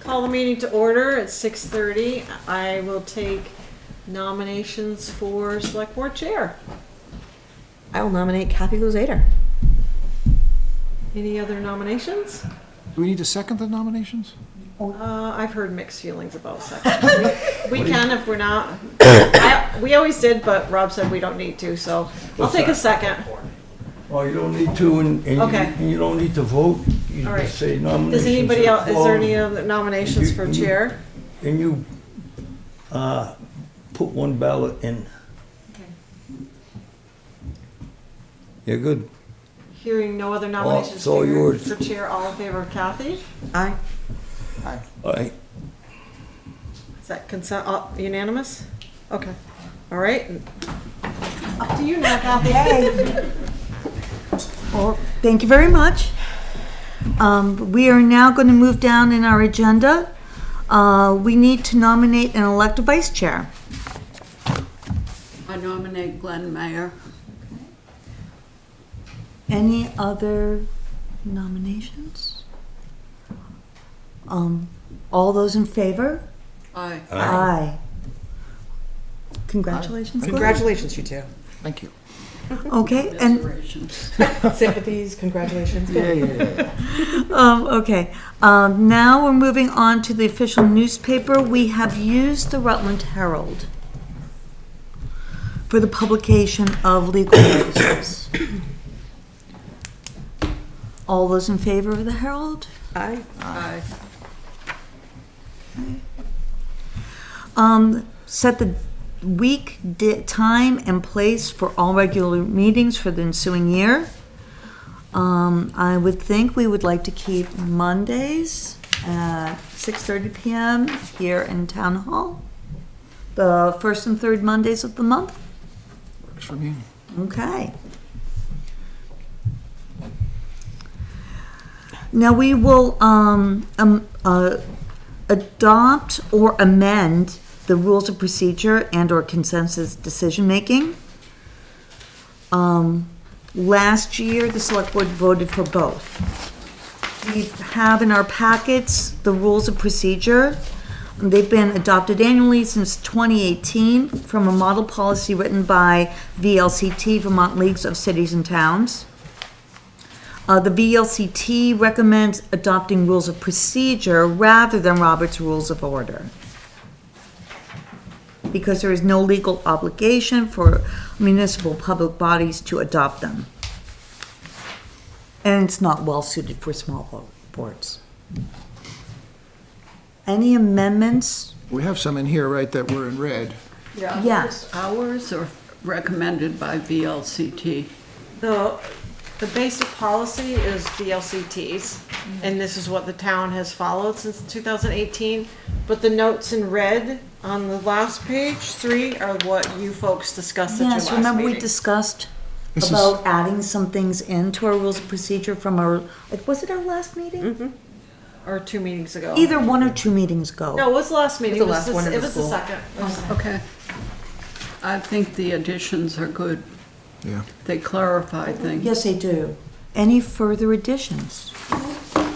call the meeting to order at 6:30. I will take nominations for Select Board Chair. I will nominate Kathy Luzader. Any other nominations? Do we need to second the nominations? I've heard mixed feelings about seconds. We can if we're not. We always did, but Rob said we don't need to, so I'll take a second. Oh, you don't need to, and Okay. you don't need to vote. You All right. just say nominations. Does anybody are else, is there any closed, other nominations for chair? And you, put one ballot in. You're good. Hearing no other nominations it's all yours. for chair, all in favor of Kathy? Aye. All right. Is that consent, unanimous? Okay. All right. Up to you now, Kathy. Well, thank you very much. We are now going to move down in our agenda. We need to nominate and elect a vice chair. I nominate Glenn Mayer. Any other nominations? All those in favor? Aye. Aye. Congratulations, Glenn. Congratulations, you two. Thank you. Okay, and Restorations. Sympathies, congratulations. okay. Now we're moving on to the official newspaper. We have used the Rutland Herald for the publication of legal notices. All those in favor of the Herald? Aye. Aye. Set the week, time, and place for all regular meetings for the ensuing year. I would think we would like to keep Mondays at 6:30 p.m. here in Town Hall. The first and third Mondays of the month. Works for me. Okay. Now we will adopt or amend the rules of procedure and or consensus decision-making. Last year, the select board voted for both. We have in our packets the rules of procedure. They've been adopted annually since 2018 from a model policy written by VLCT, Vermont Leagues of Cities and Towns. The VLCT recommends adopting rules of procedure rather than Robert's Rules of Order, because there is no legal obligation for municipal public bodies to adopt them. And it's not well suited for small boards. Any amendments? We have some in here, right, that were in red. Yes. Ours or recommended by VLCT? The basic policy is VLCTs, and this is what the town has followed since 2018. But the notes in red on the last page, 3, are what you folks discussed at your Yes, last remember we meeting. discussed This is- about adding some things into our rules of procedure from our, was it our last meeting? Mm-hmm. Or 2 meetings ago. Either 1 or 2 meetings ago. No, it was the last meeting. the It was last one in It the was the school. second. Okay. I think the additions are good. Yeah. They clarify things. Yes, they do. Any further additions?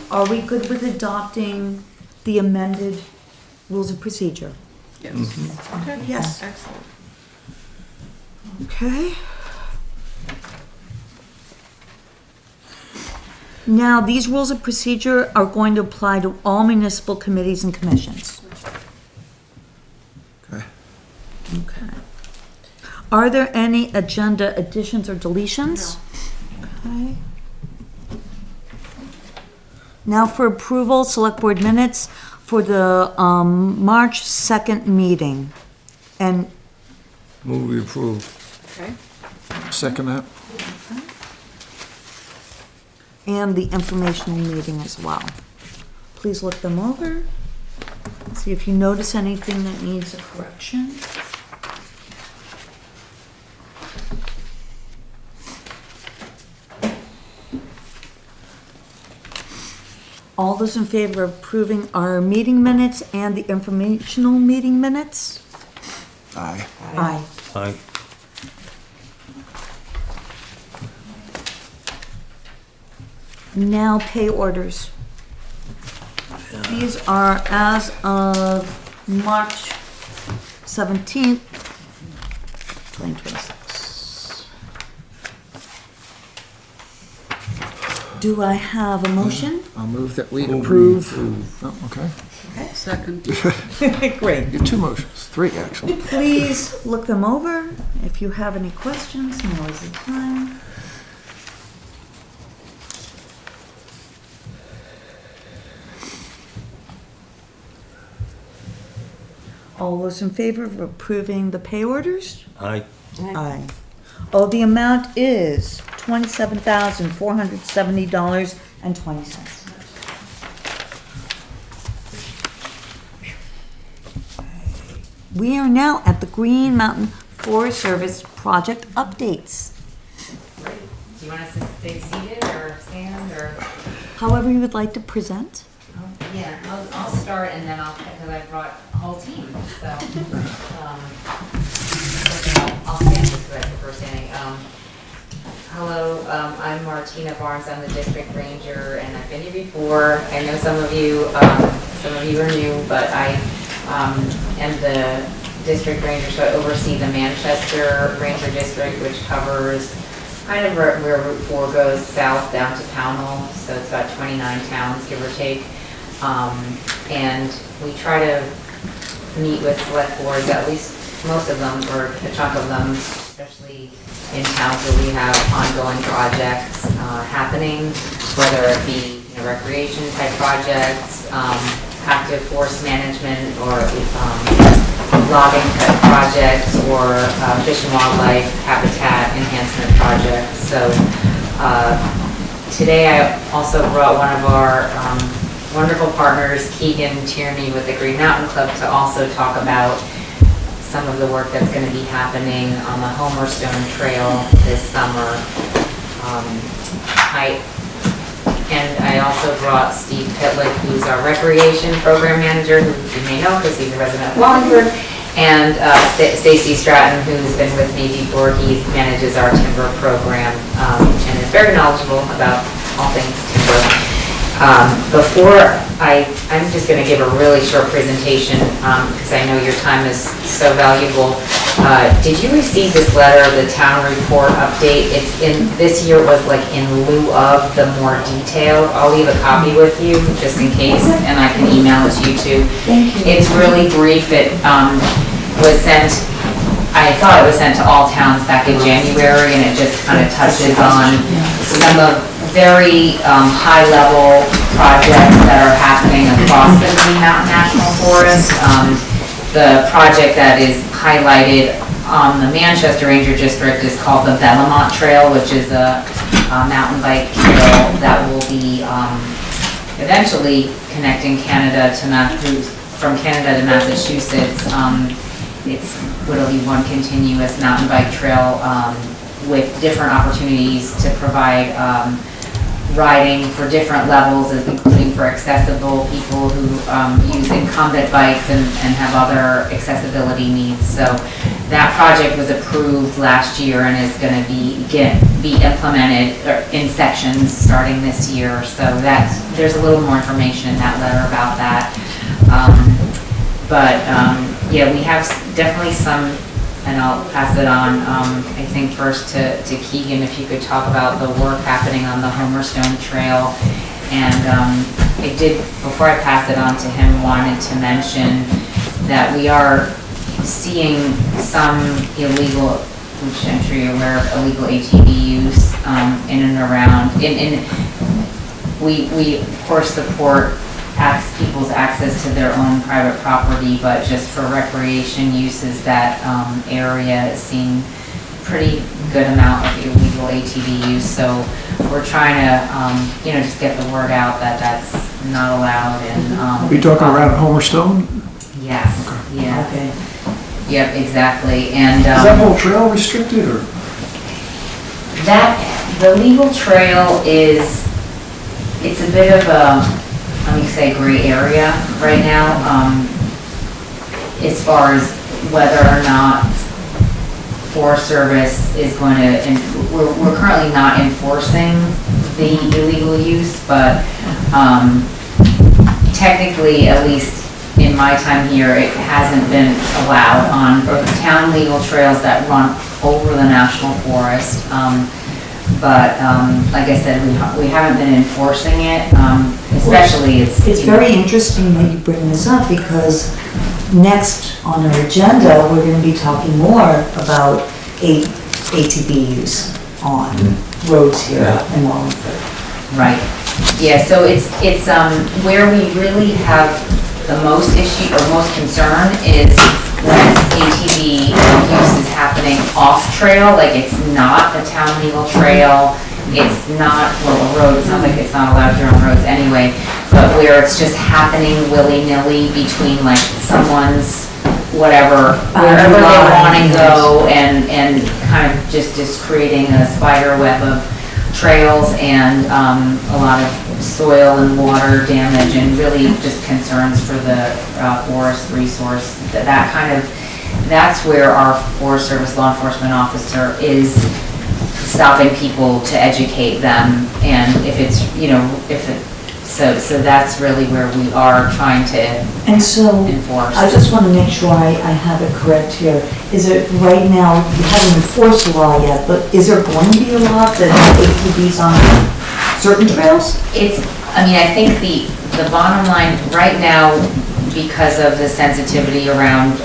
Are we good with adopting the amended rules of procedure? Yes. Okay. Yes. Excellent. Okay. Now, these rules of procedure are going to apply to all municipal committees and commissions. Okay. Okay. Are there any agenda additions or deletions? Okay. Now for approval, select board minutes for the March 2nd meeting. And Move we approve. Okay. Second that. the informational meeting as well. Please look them over. See if you notice anything that needs a correction. All those in favor of approving our meeting minutes and the informational meeting minutes? Aye. Aye. Aye. Now pay orders. Yeah. These are as of March 17th, 2026. Do I have a motion? I'll move that we approve. Oh, okay. Second. Great. You have two motions, three actually. Please look them over. If you have any questions, now is the time. All those in favor of approving the pay orders? Aye. Aye. Oh, the amount is $27,470.20. We are now at the Green Mountain Forest Service project updates. Do you want us to stay seated or stand or? However you would like to present. Yeah, I'll start and then because I brought a whole team, so. I'll stand just because I prefer standing. Hello, I'm Martina Barnes, I'm the district ranger and I've been here before. I know some of you are new, but I am the district ranger, so I oversee the Manchester Ranger District, which covers kind of where Route 4 goes south down to Pownell, so it's about 29 towns, give or take. And we try to meet with select boards, at least most of them, or a chunk of them, especially in towns where we have ongoing projects happening, whether it be recreation type projects, active forest management, or logging type projects, or fish and wildlife habitat enhancement projects. So today I also brought one of our wonderful partners, Keegan Tierney with the Green Mountain Club, to also talk about some of the work that's going to be happening on the Homer Stone Trail this summer. I also brought Steve Pitlick, who's our recreation program manager, who you may know because he's a resident of Wallingford, and Stacy Stratton, who's been with me before. He manages our timber program and is very knowledgeable about all things timber. I'm just going to give a really short presentation because I know your time is so valuable. Did you receive this letter, the town report update? This year was like in lieu of the more detailed. I'll leave a copy with you just in case, and I can email it to you too. Thank you. It's really brief. It was sent, I thought it was sent to all towns back in January, and it just kind of touches on some of very high-level projects that are happening across the Green Mountain National Forest. The project that is highlighted on the Manchester Ranger District is called the Bellamont Trail, which is a mountain bike trail that will be eventually connecting Canada to from Canada to Massachusetts. It'll be one continuous mountain bike trail with different opportunities to provide riding for different levels, including for accessible people who use incumbent bikes and have other accessibility needs. So that project was approved last year and is going to be implemented in sections starting this year. So there's a little more information in that letter about that. Yeah, we have definitely some. And I'll pass it on, I think first to Keegan, if you could talk about the work happening on the Homer Stone Trail. And I did, before I pass it on to him, wanted to mention that we are seeing some illegal, which I'm sure you're aware of, illegal ATV use in and around. We of course support people's access to their own private property, but just for recreation uses, that area is seeing pretty good amount of illegal ATV use. So we're trying to, just get the word out that that's not allowed. And Are you talking around Homer Stone? yes, Okay. yeah, Okay. yep, exactly. And Is that whole trail restricted or? the legal trail it's a bit of a, let me say, gray area right now, as far as whether or not Forest Service is going to, we're currently not enforcing the illegal use, but technically, at least in my time here, it hasn't been allowed on town legal trails that run over the national forest. But like I said, we haven't been enforcing it, especially It's very interesting that you bring this up because next on our agenda, we're gonna be talking more about ATV use on roads here in Wallingford. Right, yeah, so it's where we really have the most issue or most concern is when ATV use is happening off-trail, like it's not a town legal trail, it's not, well, a road, it sounds like it's not allowed here on roads anyway, but where it's just happening willy-nilly between like someone's whatever, wherever they want to go and kind of just creating a spider web of trails and a lot of soil and water damage and really just concerns for the forest resource. That's where our Forest Service law enforcement officer is stopping people to educate them. And if it's, so that's really where we are trying to And so, enforce. I just want to make sure I have it correct here. Is it right now, you haven't enforced the law yet, but is there going to be a law that ATVs on certain trails? I think the bottom line, right now, because of the sensitivity around,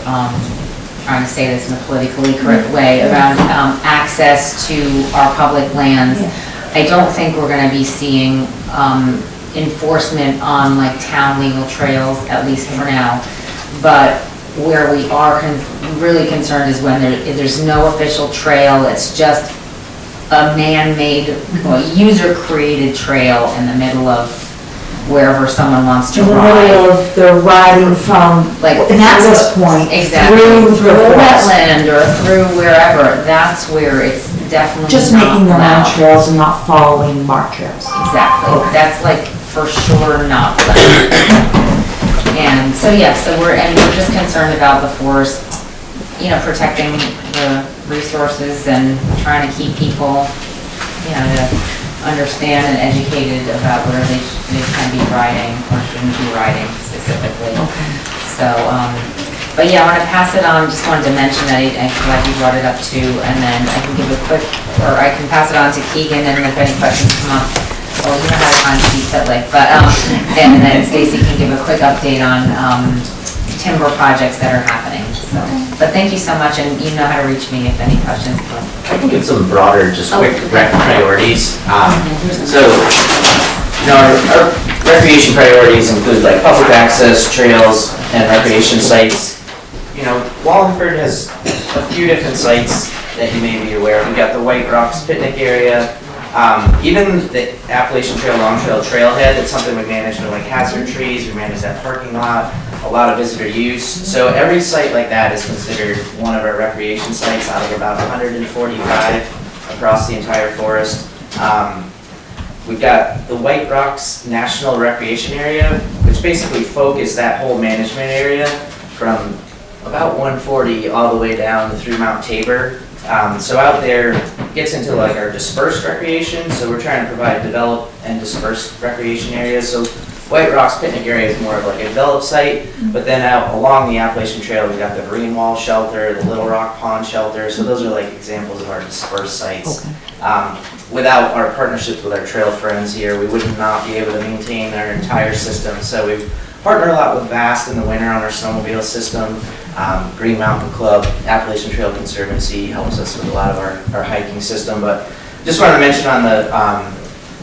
trying to say this in a politically correct way, around access to our public lands, I don't think we're gonna be seeing enforcement on like town legal trails, at least for now. But where we are really concerned is when there's no official trail, it's just a man-made, user-created trail in the middle of wherever someone wants to In the ride. middle of they're riding from Like an access point Exactly. through Through a forest. wetland or through wherever, that's where it's definitely Just not making their own allowed. trails and not following marked trails. Exactly, that's like for sure not allowed. And so, we're just concerned about the forest, protecting the resources and trying to keep people, to understand and educated about where they can be riding or shouldn't be riding specifically. So, but I want to pass it on, just wanted to mention that I'm glad you brought it up too, and then I can give a quick, or I can pass it on to Keegan, and if any questions come up, well, you know how to find Steve Pitlick, but, and then Stacy can give a quick update on timber projects that are happening, so. But thank you so much, and you know how to reach me if any questions come. I can give some broader, just quick rec priorities. Our recreation priorities include like public access, trails, and recreation sites. Wallingford has a few different sites that you may be aware of. We've got the White Rocks picnic area, even the Appalachian Trail Long Trail trailhead. It's something we manage for like hazard trees. We manage that parking lot, a lot of visitor use. So every site like that is considered one of our recreation sites out of about 145 across the entire forest. We've got the White Rocks National Recreation Area, which basically focused that whole management area from about 140 all the way down through Mount Tabor. So out there gets into like our dispersed recreation. So we're trying to provide developed and dispersed recreation areas. So White Rocks picnic area is more of like a developed site, but then out along the Appalachian Trail, we've got the Marine Wall Shelter, the Little Rock Pond Shelter. So those are like examples of our dispersed sites. Without our partnerships with our trail friends here, we would not be able to maintain our entire system. So we've partnered a lot with VAST in the winter on our snowmobile system. Green Mountain Club, Appalachian Trail Conservancy helps us with a lot of our hiking system. But just wanted to mention on the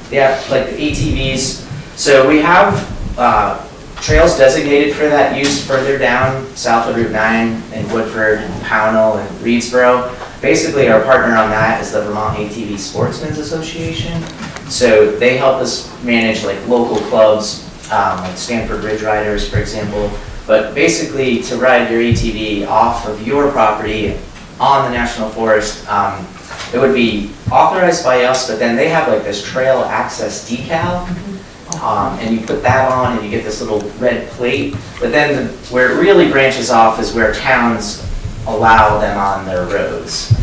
ATVs. So we have trails designated for that use further down south of Route 9 in Woodford, Pownell, and Reedsboro. Basically, our partner on that is the Vermont ATV Sportsmen's Association. So they help us manage like local clubs, like Stanford Ridge Riders, for example. But basically, to ride your ATV off of your property on the National Forest, it would be authorized by us, but then they have like this trail access decal. And you put that on and you get this little red plate. But then where it really branches off is where towns allow them on their roads.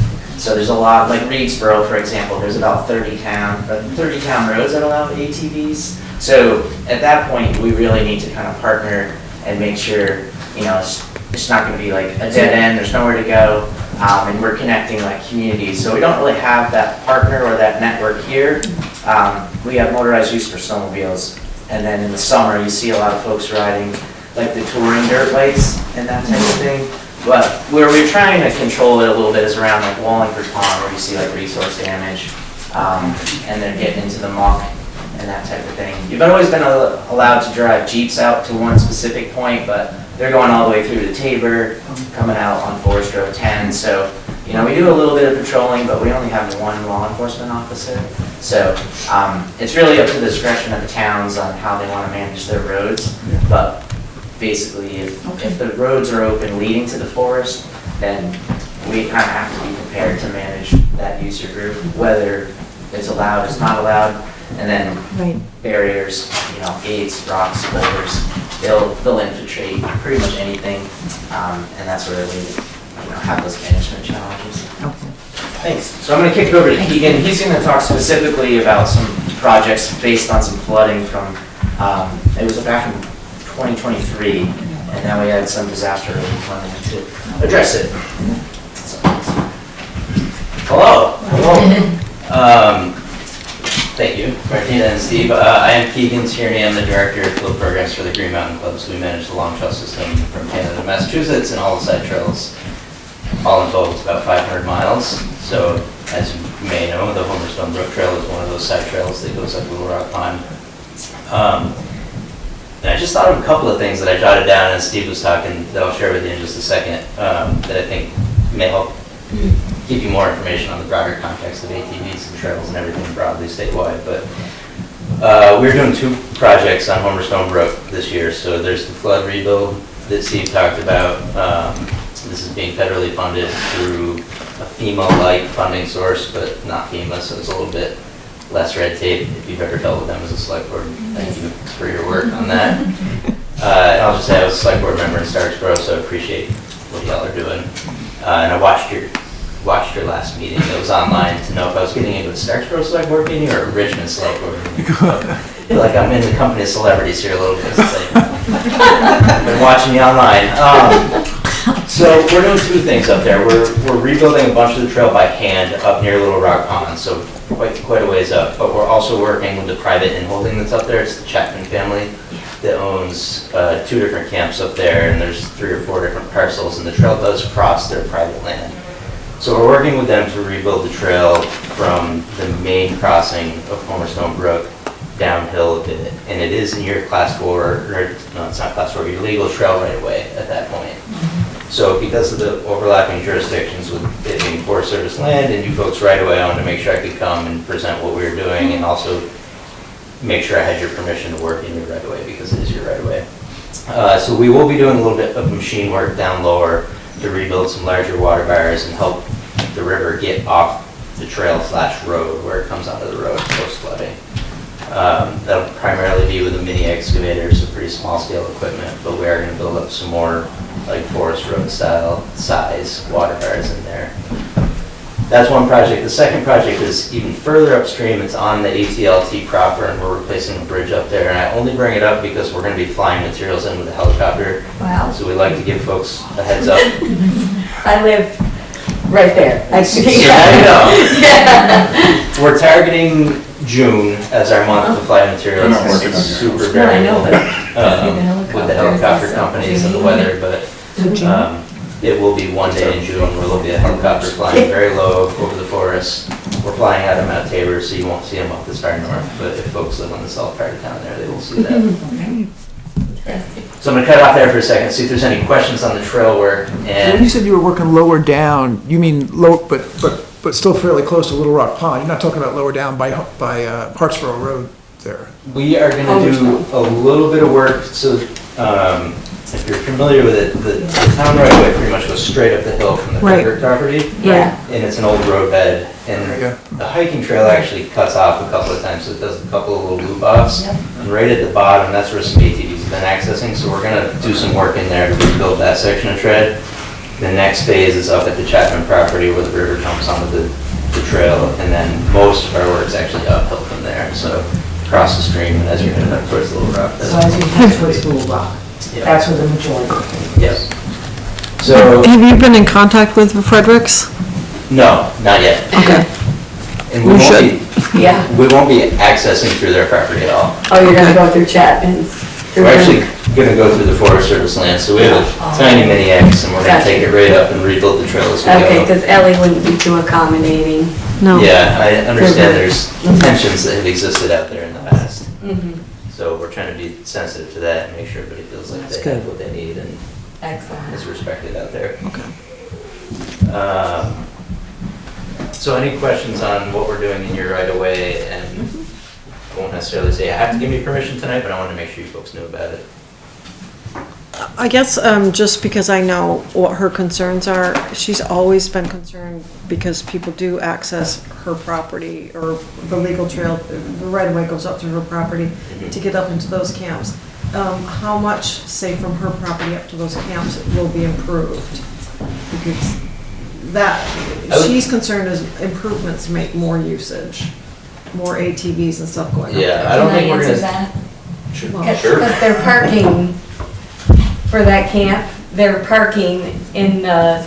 So there's a lot, like Reedsboro, for example, there's about 30 town roads that allow ATVs. So at that point, we really need to kind of partner and make sure, it's not gonna be like a dead end, there's nowhere to go. And we're connecting like communities. So we don't really have that partner or that network here. We have motorized use for snowmobiles. And then in the summer, you see a lot of folks riding like the touring dirt bikes and that type of thing. But where we're trying to control it a little bit is around like Wallingford Pond, where you see like resource damage, and then getting into the muck and that type of thing. You've always been allowed to drive Jeeps out to one specific point, but they're going all the way through to Tabor, coming out on Forest Road 10. So, we do a little bit of patrolling, but we only have one law enforcement officer. So it's really up to the discretion of the towns on how they want to manage their roads. But basically, if the roads are open leading to the forest, then we kind of have to be prepared to manage that user group, whether it's allowed, it's not allowed, and then barriers, gates, rocks, boulders, they'll infiltrate pretty much anything, and that's where we have those management challenges. Thanks. So I'm going to kick it over to Keegan. He's going to talk specifically about some projects based on some flooding from, it was back in 2023, and now we had some disaster relief funding to address it. So, hello. Thank you, Martina and Steve. I am Keegan Tierney. I'm the Director of Field Programs for the Green Mountain Clubs. We manage the long trail system from Canada to Massachusetts and all the side trails. All in total, it's about 500 miles. So, as you may know, the Homer Stone Brook Trail is one of those side trails that goes up Little Rock Pond. And I just thought of a couple of things that I jotted down as Steve was talking that I'll share with you in just a second that I think may help give you more information on the broader context of ATVs and trails and everything broadly statewide. But we're doing 2 projects on Homer Stone Brook this year. So there's the flood rebuild that Steve talked about. This is being federally funded through a FEMA-like funding source, but not FEMA, so it's a little bit less red tape. If you've ever dealt with them as a select board, thank you for your work on that. And I'll just say I was a select board member in Starksboro, so I appreciate what y'all are doing. And I watched your last meeting. It was online to know if I was getting into a Starksboro select board meeting or a Richmond select board meeting. I feel like I'm in the company of celebrities here a little bit. I've been watching you online. So we're doing 2 things up there. We're rebuilding a bunch of the trail by hand up near Little Rock Pond, so quite a ways up. But we're also working with the private inholding that's up there. It's the Chapman family that owns 2 different camps up there, and there's 3 or 4 different parcels, and the trail does cross their private land. So we're working with them to rebuild the trail from the main crossing of Homer Stone Brook downhill a bit, and it is in your class 4, or no, it's not class 4, your legal trail right away at that point. So because of the overlapping jurisdictions with it being Forest Service land and you folks right away, I wanted to make sure I could come and present what we were doing and also make sure I had your permission to work in your right of way because it is your right of way. So we will be doing a little bit of machine work down lower to rebuild some larger water barriers and help the river get off the trail/road where it comes onto the road post-flooding. That'll primarily be with a mini excavator, so pretty small scale equipment, but we are going to build up some more like forest road style size water barriers in there. That's one project. The second project is even further upstream. It's on the ATLT proper, and we're replacing a bridge up there. And I only bring it up because we're going to be flying materials in with a helicopter. Wow. So we like to give folks a heads up. I live right there. So now you know. We're targeting June as our month to fly materials. It's super variable with the helicopter companies and the weather, but it will be one day in June where there'll be a helicopter flying very low over the forest. We're flying out of Mount Tabor, so you won't see them up this far north, but if folks live on the south part of town there, they will see that. So I'm going to cut off there for a second, see if there's any questions on the trail work. When you And said you were working lower down, you mean low, but still fairly close to Little Rock Pond. You're not talking about lower down by Hartsboro Road there. we are going to do a little bit of work. So if you're familiar with it, the town right away pretty much goes straight up the hill from the Right. Frederick property. Yeah. And it's an old road bed, and Yeah. the hiking trail actually cuts off a couple of times, so it does a couple of little loop offs. And right at the bottom, that's where some ATVs have been accessing, so we're gonna do some work in there to rebuild that section of tread. The next phase is up at the Chapman property where the river comes onto the trail, and then most of our work is actually uphill from there, so across the stream and as you're heading up towards Little Rock. So as you head towards Little Rock, Yeah. that's where the majority. Yes. So, Have you been in contact with Fredericks? no, not yet. Okay. And We should. Yeah. We won't be accessing through their property at all. Oh, you're gonna go through Chapman's? We're actually gonna go through the Forest Service land, so we have a tiny mini X and we're gonna take it right up and rebuild the trail as we go. Okay, because Ellie wouldn't be too accommodating. No. Yeah, I understand there's tensions that have existed out there in the past. Mm-hmm. So we're trying to be sensitive to that and make sure everybody feels like That's they have good. what they need and Excellent. is respected out there. Okay. So any questions on what we're doing in your right of way? And I won't necessarily say I have to give me permission tonight, but I wanted to make sure you folks knew about it. I guess, just because I know what her concerns are, she's always been concerned because people do access her property or the legal trail, the right of way goes up to her property to get up into those camps. How much, say, from her property up to those camps will be improved? Because that, she's concerned as improvements make more usage, more ATVs and stuff going up Yeah, there. I don't think we're Can I gonna. answer that? Sure. Because they're parking for that camp, they're parking in the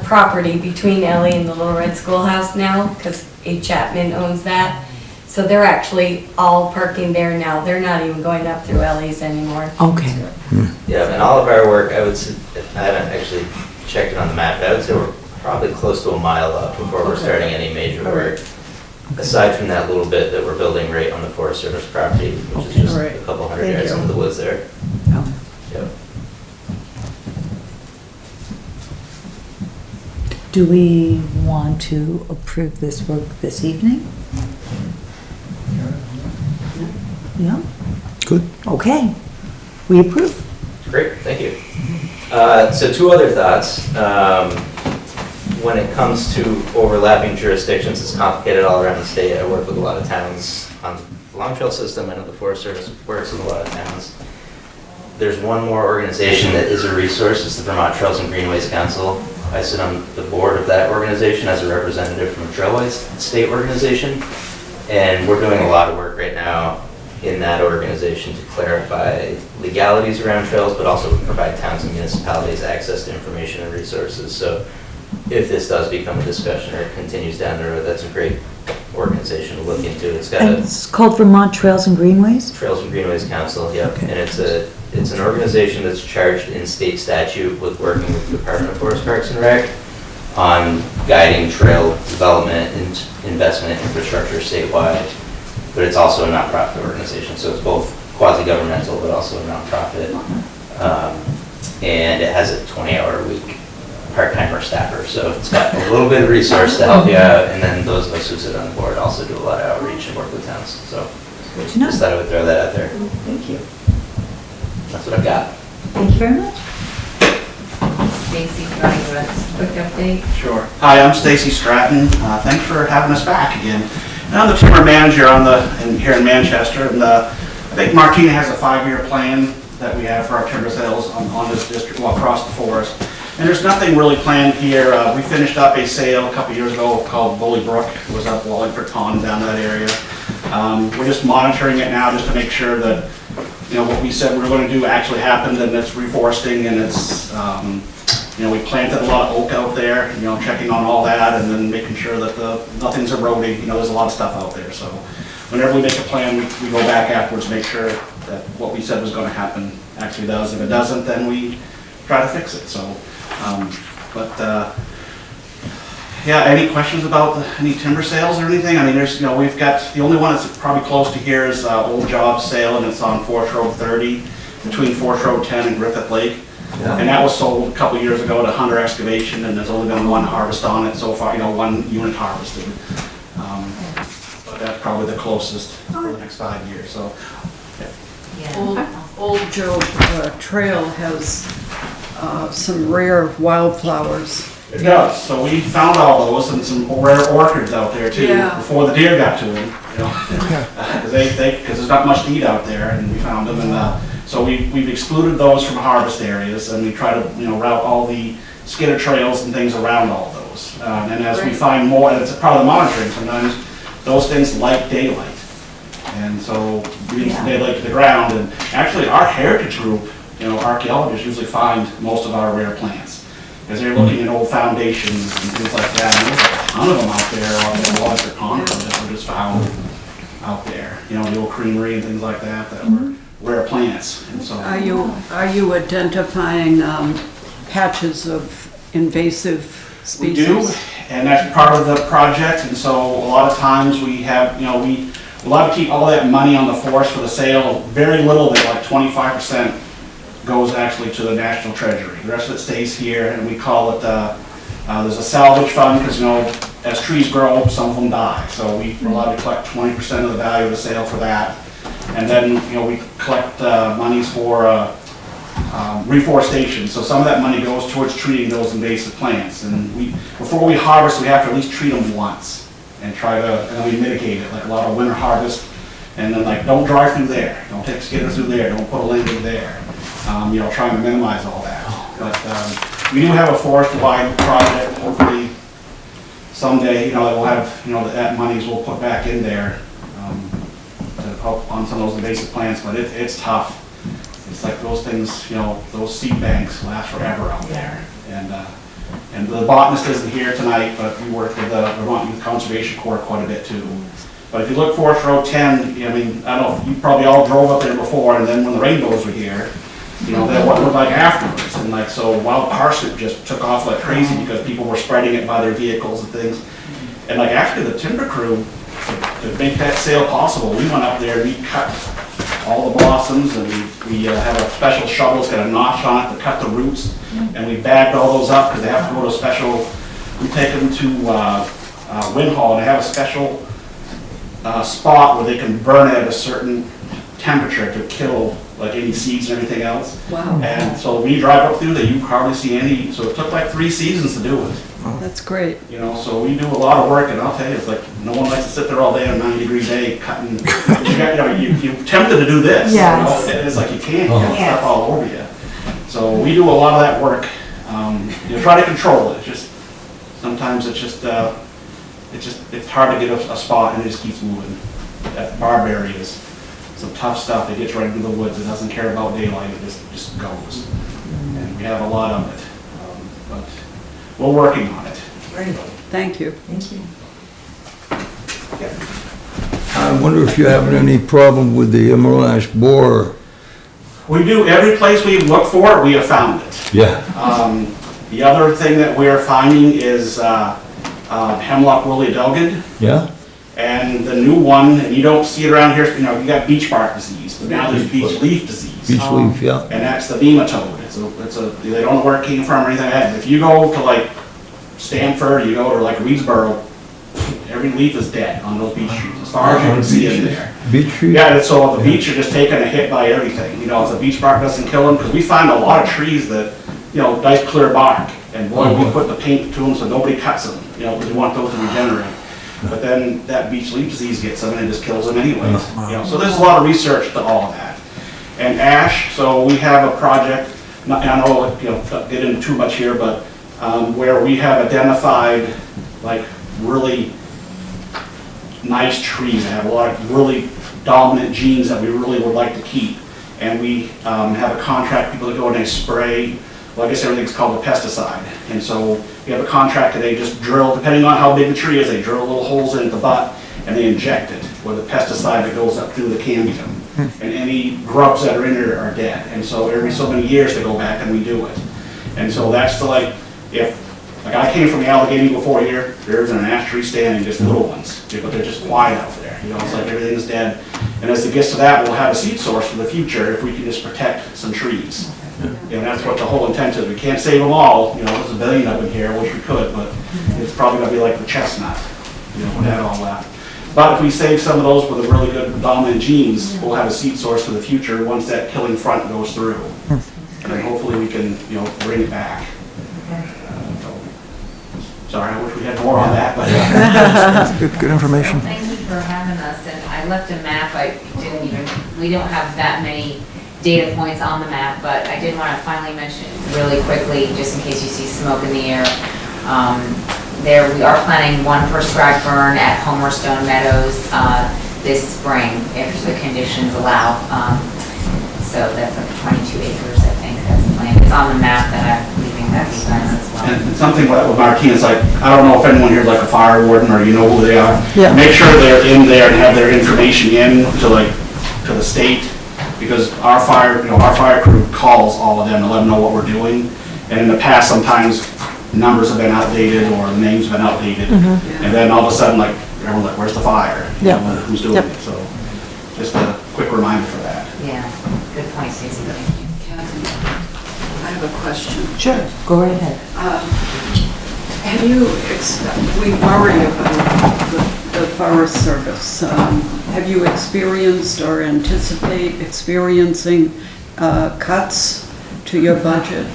property between Ellie and the Little Red Schoolhouse now, because A. Chapman owns that. So they're actually all parking there now. They're not even going up through Ellie's anymore. Okay. Yeah, and all of our work, I would say, I haven't actually checked it on the map, but I would say we're probably close to a mile up before we're starting any major work. Aside from that little bit that we're building right on the Forest Service property, which is just Alright. a couple hundred Thank yards you. into the woods there. Oh. Yep. Do we want to approve this work this evening? Yeah? Good. Okay. We approve. Great, thank you. So two other thoughts. When it comes to overlapping jurisdictions, it's complicated all around the state. I work with a lot of towns on the Long Trail system. I know the Forest Service works with a lot of towns. There's one more organization that is a resource, it's the Vermont Trails and Greenways Council. I sit on the board of that organization as a representative from a Trailways state organization. And we're doing a lot of work right now in that organization to clarify legalities around trails, but also provide towns and municipalities access to information and resources. So if this does become a discussion or it continues down the road, that's a great organization to look into. It's got And a it's called Vermont Trails and Greenways? Trails and Greenways Council, yep. Okay. And it's an organization that's charged in state statute with working with the Department of Forest Parks and Rec on guiding trail development and investment infrastructure statewide. But it's also a nonprofit organization, so it's both quasi-governmental but also a nonprofit. And it has a 20-hour-a-week part-time or staffer, so it's got a little bit of resource to help you out. And then those of us who sit on the board also do a lot of outreach and work with towns. So Good to know. just thought I would throw that out there. Thank you. That's what I've got. Thank you very much. Stacy, do you want to give us a quick update? Sure. Hi, I'm Stacy Stratton. Thanks for having us back again. And I'm the timber manager here in Manchester, and I think Martina has a 5-year plan that we have for our timber sales on this district, well, across the forest. And there's nothing really planned here. We finished up a sale a couple years ago called Bully Brook. It was up Wallingford Pond down that area. We're just monitoring it now just to make sure that, what we said we were going to do actually happened, and it's reforesting, and it's, we planted a lot of oak out there, checking on all that, and then making sure that nothing's eroding. There's a lot of stuff out there. So whenever we make a plan, we go back afterwards, make sure that what we said was going to happen actually does. If it doesn't, then we try to fix it. So, yeah, any questions about any timber sales or anything? I mean, we've got, the only one that's probably close to here is Old Job sale, and it's on Forest Road 30, between Forest Road 10 and Griffith Lake. And that was sold a couple years ago to Hunter Excavation, and there's only been one harvest on it so far, one unit harvested. But that's probably the closest for the next 5 years, so. Old Joe Trail has some rare wildflowers. It does, so we found all those and some rare orchids out there too, Yeah. before the deer got to them, because there's not much to eat out there, and we found them, and so we've excluded those from harvest areas, and we try to route all the skidder trails and things around all those. And as we find more, and it's part of the monitoring, sometimes those things like daylight, And so they like the ground, and actually our heritage group, archaeologists usually find most of our rare plants. Because they're looking at old foundations and things like that, and there's a ton of them out there on the Wallingford Concord that were just found out there. The old creamery and things like that were rare plants. And so Are you identifying patches of invasive we species? do, and that's part of the project. And so a lot of times we have, we love to keep all that money on the forest for the sale. Very little of it, like 25%, goes actually to the National Treasury. The rest of it stays here, and we call it, there's a salvage fund, because, as trees grow, some of them die. So we're allowed to collect 20% of the value of the sale for that. And then, we collect monies for reforestation. So some of that money goes towards treating those invasive plants. And before we harvest, we have to at least treat them once and try to, and we mitigate it, like a lot of winter harvest. And then don't drive through there, don't take a skidder through there, don't put a linger there. Trying to minimize all that. But we do have a forest-wide project. Hopefully someday, that we'll have, that monies we'll put back in there to help on some of those invasive plants. But it's tough. It's like those things, those seed banks last forever out there. And the botanist isn't here tonight, but we work with the Vermont Youth Conservation Corps quite a bit too. But if you look Forest Road 10, I don't know, you probably all drove up there before, and then when the rainbows were here, that what it looked like afterwards. And so wild parsnip just took off like crazy because people were spreading it by their vehicles and things. And actually the timber crew, to make that sale possible, we went up there and we cut all the blossoms, and we have a special shovel, it's got a notch on it to cut the roots, and we bagged all those up because they have to go to a special, we take them to wind hall, and they have a special spot where they can burn it at a certain temperature to kill any seeds and everything else. Wow. And so we drive up through there, you hardly see any, so it took like 3 seasons to do it. That's great. So we do a lot of work, and I'll tell you, it's like, no one likes to sit there all day on a 90-degree day cutting. You're tempted to do this. Yes. It's like you can't, you get stuff all over you. So we do a lot of that work. Try to control it. Sometimes it's hard to get a spot, and it just keeps moving. That barberry is some tough stuff. It gets right into the woods. It doesn't care about daylight. It just goes. And we have a lot of it. But we're working on it. Great. Thank you. Thank you. I wonder if you're having any problem with the emerald ash borer. We do. Every place we look for it, we have found it. Yeah. The other thing that we're finding is hemlock woolly adelgid. Yeah? And the new one, and you don't see it around here, you got beech bark disease, but now there's beech leaf disease. Beech leaf, yeah. And that's the nematode. They don't know where it came from or anything like that. If you go to Stanford, you go to Reedsboro, every leaf is dead on those beech trees, as far as you can see in there. Beech tree? Yeah, so the beech are just taking a hit by everything. If the beech bark doesn't kill them, because we find a lot of trees that, nice clear bark, and boy, we put the paint to them so nobody cuts them, because we want those to regenerate. But then that beech leaf disease gets them and it just kills them anyways. So there's a lot of research to all of that. And ash, so we have a project, I don't know, get into too much here, but where we have identified really nice trees that have a lot of really dominant genes that we really would like to keep. And we have a contract, people that go and they spray, I guess everything's called a pesticide. And so we have a contract that they just drill, depending on how big the tree is, they drill little holes in the butt and they inject it with a pesticide that goes up through the cambium. And any grubs that are in there are dead. And so every so many years they go back and we do it. And so that's if I came from the Allegheny before here, there's an ash tree standing, just little ones, but they're just quiet out there. It's like everything's dead. And as it gets to that, we'll have a seed source for the future if we can just protect some trees. That's what the whole intent is. We can't save them all. There's a billion of them here, which we could, but it's probably going to be like the chestnut, when that all left. But if we save some of those with a really good dominant genes, we'll have a seed source for the future once that killing front goes through. And then hopefully we can, bring it back. Sorry, I wish we had more on that, but. Good information. Thank you for having us, and I left a map, we don't have that many data points on the map, but I did want to finally mention really quickly, just in case you see smoke in the air. We are planning one prescribed burn at Homer Stone Meadows this spring if the conditions allow. So that's like 22 acres, I think, that's the plan. It's on the map that I'm leaving that you guys as well. And something with Martine, it's like, I don't know if anyone here is like a fire warden or you know who they are. Yeah. Make sure they're in there and have their information in to the state, because our fire crew calls all of them to let them know what we're doing. And in the past, sometimes numbers have been outdated or the names have been outdated. And then all of a sudden, like, everyone's like, where's the fire? You know, who's doing it? So just a quick reminder for that. Yeah, good point, Stacy, thank you. Kathy, I have a question. Sure, go right ahead. Have you, we worry about the Forest Service. Have you experienced or anticipate experiencing cuts to your budget?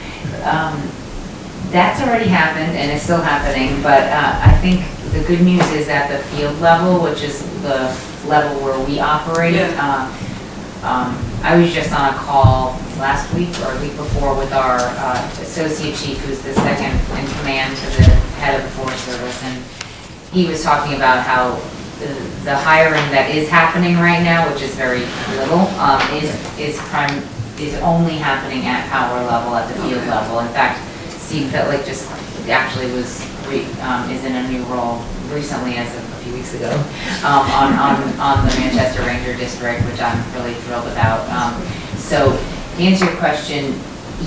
That's already happened and it's still happening, but I think the good news is at the field level, which is the level where we operate. I was just on a call last week or a week before with our associate chief, who's the second in command to the head of the Forest Service, and he was talking about how the hiring that is happening right now, which is very little, is only happening at power level, at the field level. In fact, Steve Fitlick just actually is in a new role recently, as of a few weeks ago, on the Manchester Ranger District, which I'm really thrilled about. So to answer your question,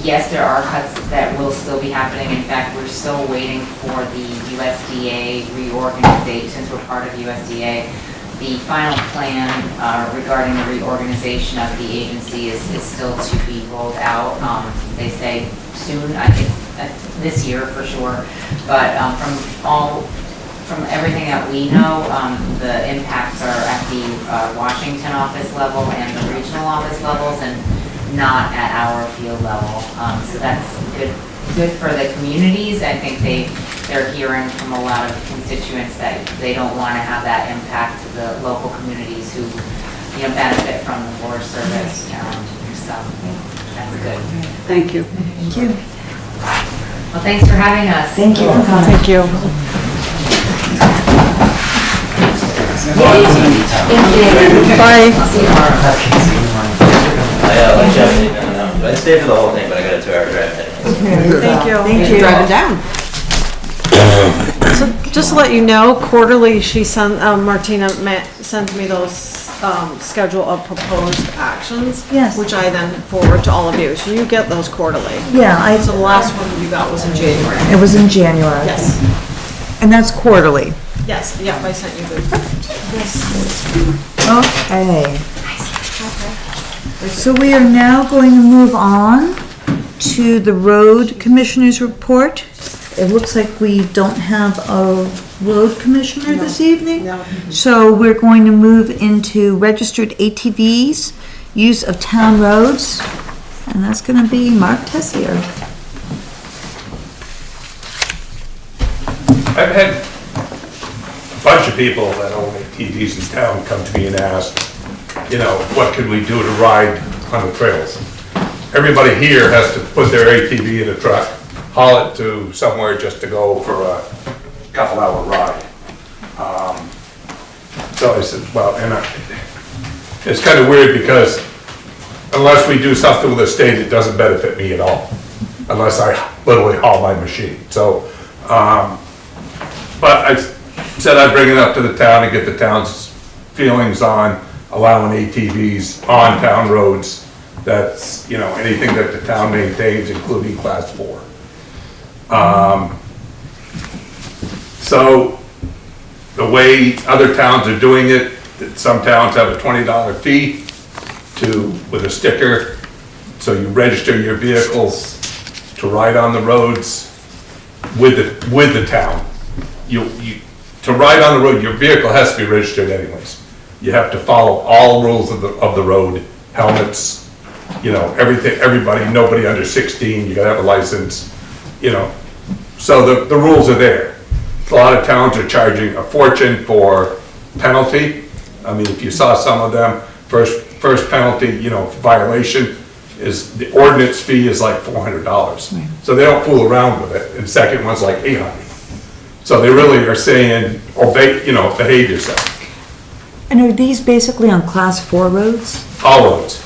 yes, there are cuts that will still be happening. In fact, we're still waiting for the USDA reorganization, since we're part of USDA. The final plan regarding the reorganization of the agency is still to be rolled out. They say soon, I think this year for sure. But from everything that we know, the impacts are at the Washington office level and the regional office levels, and not at our field level. So that's good for the communities. I think they're hearing from a lot of constituents that they don't want to have that impact to the local communities who, benefit from the Forest Service. So that's good. Thank you. Thank you. Well, thanks for having us. Thank you for coming. Thank you. Bye. I'll see you tomorrow. Like Jeff, I stayed for the whole thing, but I got a 2-hour drive anyways. Thank you. Thank you. Driving down. So just to let you know, quarterly, Martina sends me those schedule of proposed actions. Yes. Which I then forward to all of you. So you get those quarterly. Yeah, So the last one you got was in January. it was in January. Yes. And that's quarterly. Yes, yeah, I sent you the. Okay. So we are now going to move on to the road commissioner's report. It looks like we don't have a road commissioner this evening. No. So we're going to move into registered ATVs, use of town roads, and that's going to be Mark Tessier. I've had a bunch of people that own ATVs in town come to me and ask, what can we do to ride on the trails? Everybody here has to put their ATV in a truck, haul it to somewhere just to go for a couple-hour ride. So I said, well, and it's kind of weird because unless we do something with the state, it doesn't benefit me at all, unless I literally haul my machine. So, but I said I'd bring it up to the town and get the town's feelings on allowing ATVs on town roads. That's, anything that the town maintains, including class 4. So the way other towns are doing it, some towns have a $20 fee with a sticker. So you register your vehicles to ride on the roads with the town. To ride on the road, your vehicle has to be registered anyways. You have to follow all rules of the road, helmets, everything, everybody, nobody under 16, you gotta have a license, So the rules are there. A lot of towns are charging a fortune for penalty. I mean, if you saw some of them, first penalty, violation is, the ordinance fee is like $400. So they don't fool around with it. And the second one's like $800. So they really are saying, behave yourself. And are these basically on class 4 roads? All roads,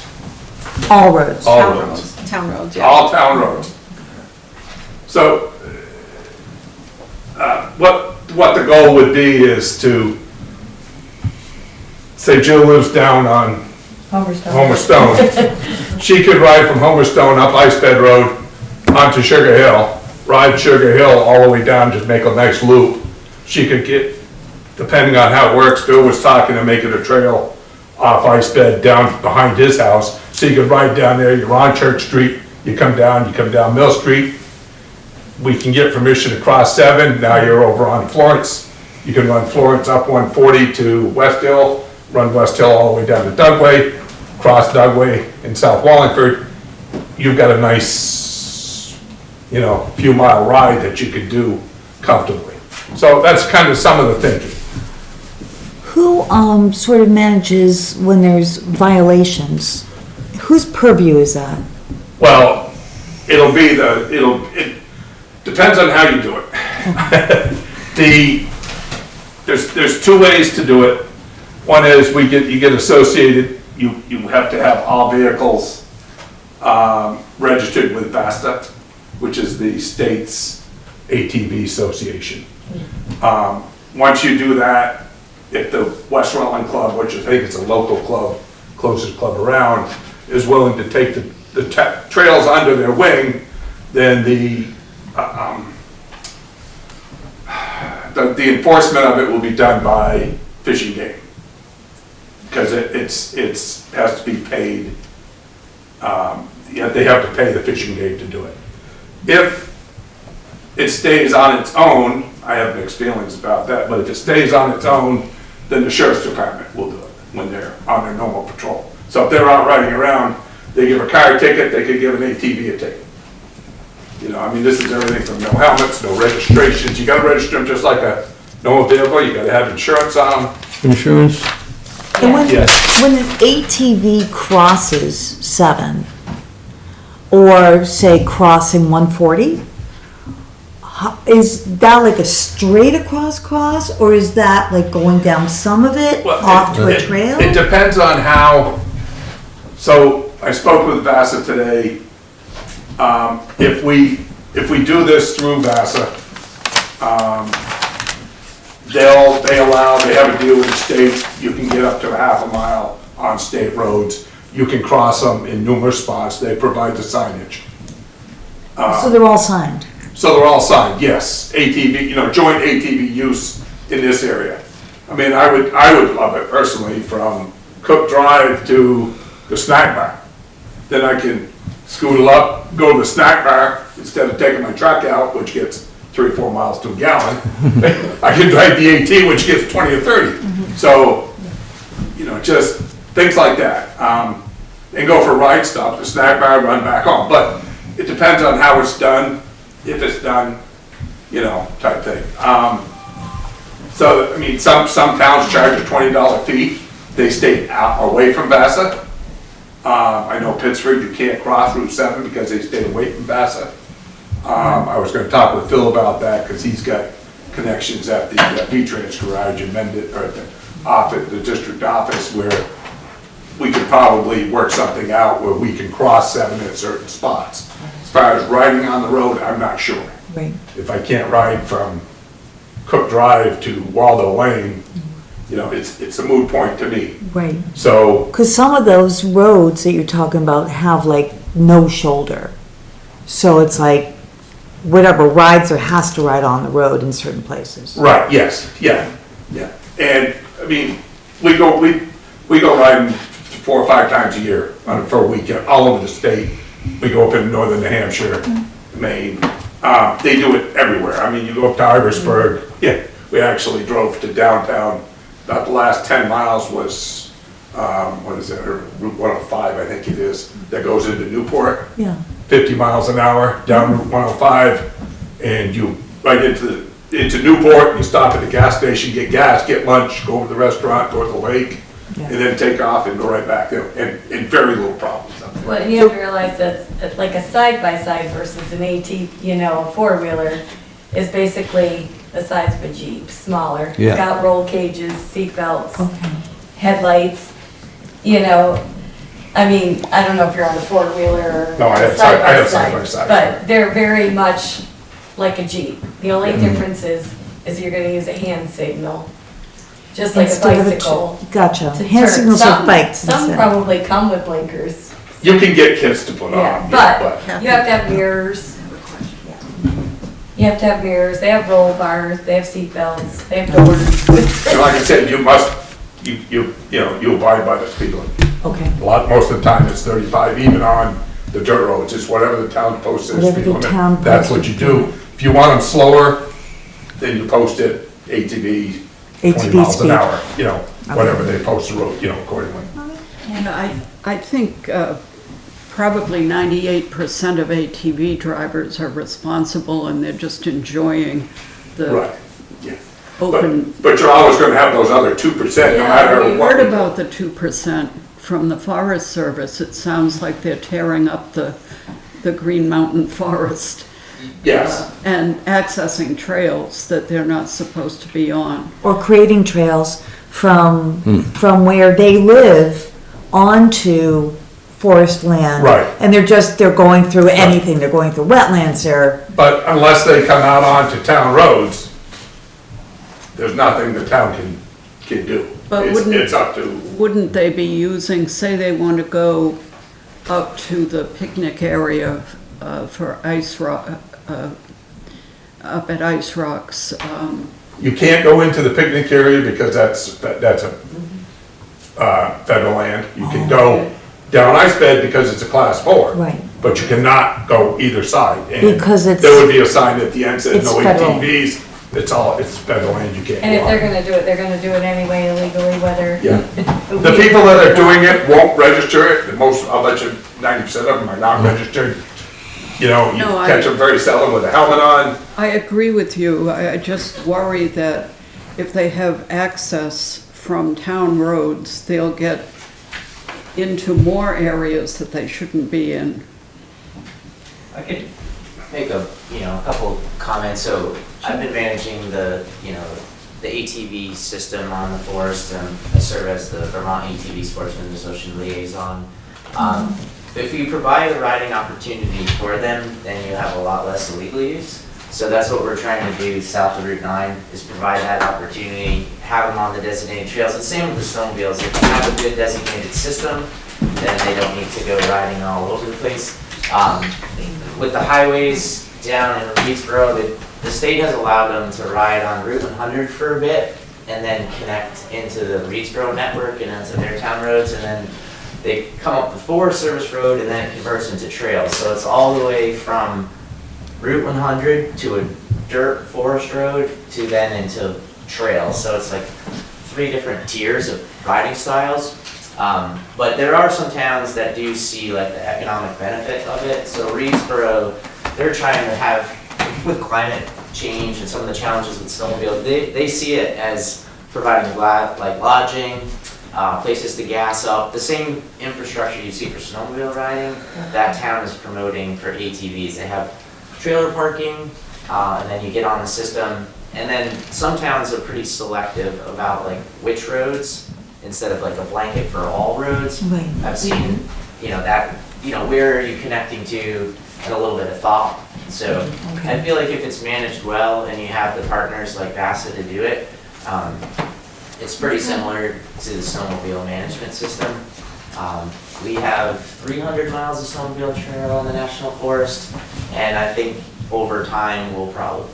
All roads? all Town roads, Town roads, yeah. all town roads. So, what the goal would be is to, say Jill lives down on Homer Stone. She could ride from Homer Stone up Ice Bed Road onto Sugar Hill, ride Sugar Hill all the way down, just make a nice loop. She could get, depending on how it works, Bill was talking to making a trail off Ice Bed down behind his house. So you could ride down there, you're on Church Street, you come down Mill Street. We can get permission to cross 7, now you're over on Florence. You can run Florence up 140 to West Hill, run West Hill all the way down to Dugway, cross Dugway in South Wallingford. You've got a nice, few mile ride that you could do comfortably. So that's kind of some of the thinking. Who, sort of manages when there's violations? Whose purview is that? Well, it depends on how you do it. There's 2 ways to do it. One is you get associated, you have to have all vehicles registered with VASTA, which is the state's ATV association. Once you do that, if the West Rutland Club, which I think is a local club, closest club around, is willing to take the trails under their wing, then the enforcement of it will be done by Fish and Game. Because it has to be paid, they have to pay the Fish and Game to do it. If it stays on its own, I have mixed feelings about that, but if it stays on its own, then the sheriff's department will do it when they're on their normal patrol. So if they're out riding around, they give a car a ticket, they could give an ATV a ticket. This is everything from no helmets, no registrations. You gotta register them just like a normal vehicle, you gotta have insurance on them. Insurance? And when, Yes. when an ATV crosses 7, or say crossing 140, is that like a straight across cross, or is that like going down some of it Well, off to a trail? It depends on how, so I spoke with VASA today. If we do this through VASA, they have a deal with the state, you can get up to a half a mile on state roads. You can cross them in numerous spots, they provide the signage. So they're all signed? So they're all signed, yes, ATV, joint ATV use in this area. I would love it personally from Cook Drive to the snack bar. Then I can scoot up, go to the snack bar, instead of taking my truck out, which gets 3 or 4 miles to a gallon. I can drive the AT, which gets 20 or 30. So, just things like that. And go for a ride, stop at the snack bar, run back home. But it depends on how it's done, if it's done, type thing. Some towns charge a $20 fee. They stay away from VASA. I know Pittsburgh, you can't cross Route 7 because they stay away from VASA. I was gonna talk with Phil about that because he's got connections at the V-Trans garage in Mendon, or at the office, the district office, where we could probably work something out where we can cross 7 at certain spots. As far as riding on the road, I'm not sure. Right. If I can't ride from Cook Drive to Waldo Lane, it's a moot point to me. Right. So, Because some of those roads that you're talking about have like no shoulder. So it's like whatever rides or has to ride on the road in certain places. right, yes, yeah. And, we go riding 4 or 5 times a year for a weekend, all over the state. We go up in northern New Hampshire, Maine. They do it everywhere. You go up to Iversburg. Yeah, we actually drove to downtown. About the last 10 miles was, what is it, Route 105, I think it is, that goes into Newport. Yeah. 50 miles an hour down Route 105, and you right into Newport, and you stop at the gas station, get gas, get lunch, go over to the restaurant, go to the lake, and then take off and go right back there, and very little problems up there. Well, and you have to realize that like a side-by-side versus an AT, a four-wheeler is basically the size of a Jeep, smaller. Yeah. It's got roll cages, seat belts. Okay. headlights, you know. I mean, I don't know if you're on a four-wheeler or No, I have side by side. but they're very much like a Jeep. The only difference is you're gonna use a hand signal, just like a Instead of bicycle. Gotcha. to Hand turn. signals Some- are bikes Some instead. probably come with blinkers, You can get kids to put yeah, on, but but you have to have mirrors. You have to have mirrors, they have roll bars, they have seat belts, they have doors. and like I said, you abide by the speed limit. Okay. Most of the time it's 35, even on the dirt roads, it's whatever the town posts as Whatever speed the town limit. That's what posts. you do. If you want them slower, then you post it ATV, 20 ATV miles speed. an hour, whatever they post the road, accordingly. And I think probably 98% of ATV drivers are responsible and they're just enjoying the Right, yeah. open. But you're always gonna have those other 2%, no Yeah, matter we what. heard about the 2% from the Forest Service. It sounds like they're tearing up the Green Mountain Forest. Yes. And accessing trails that they're not supposed to be on. Or creating trails from where they live onto forest land. Right. And they're going through anything. They're going through wetlands, But unless they come out onto town roads, there's nothing the town can do. But It's up to, wouldn't they be using, say they want to go up to the picnic area for ice rock, up at Ice Rocks? you can't go into the picnic area because that's a federal land. You can go down ice bed because it's a class 4. Right. But you cannot go either side. And Because it's- there would be a sign at the end saying it's no federal. ATVs. It's federal land, you can't And if go they're on. gonna do it, they're gonna do it anyway illegally, whether. Yeah. The people that are doing it won't register it, and I'll bet you 90% of them are not registered. You No, catch them very seldom with a helmet on. I agree with you. I just worry that if they have access from town roads, they'll get into more areas that they shouldn't be in. I could make a couple comments. So I've been managing the ATV system on the forest, and I serve as the Vermont ATV Sportsman Association liaison. If you provide a riding opportunity for them, then you have a lot less illegal use. So that's what we're trying to do south of Route 9, is provide that opportunity, have them on the designated trails. And same with the snowmobiles. If you have a good designated system, then they don't need to go riding all over the place. With the highways down in Reedsboro, the state has allowed them to ride on Route 100 for a bit and then connect into the Reedsboro network and into their town roads, and then they come up the Forest Service Road and then it converts into trails. So it's all the way from Route 100 to a dirt forest road to then into trails. So it's like 3 different tiers of riding styles. But there are some towns that do see like the economic benefit of it. So Reedsboro, they're trying to have, with climate change and some of the challenges with snowmobile, they see it as providing like lodging, places to gas up. The same infrastructure you see for snowmobile riding, that town is promoting for ATVs. They have trailer parking, and then you get on the system. And then some towns are pretty selective about like which roads, instead of like a blanket for all roads. Right. I've seen, where are you connecting to, and a little bit of thought. So I feel like if it's managed well and you have the partners like Bassett to do it, it's pretty similar to the snowmobile management system. We have 300 miles of snowmobile trail in the National Forest, and I think over time we'll probably,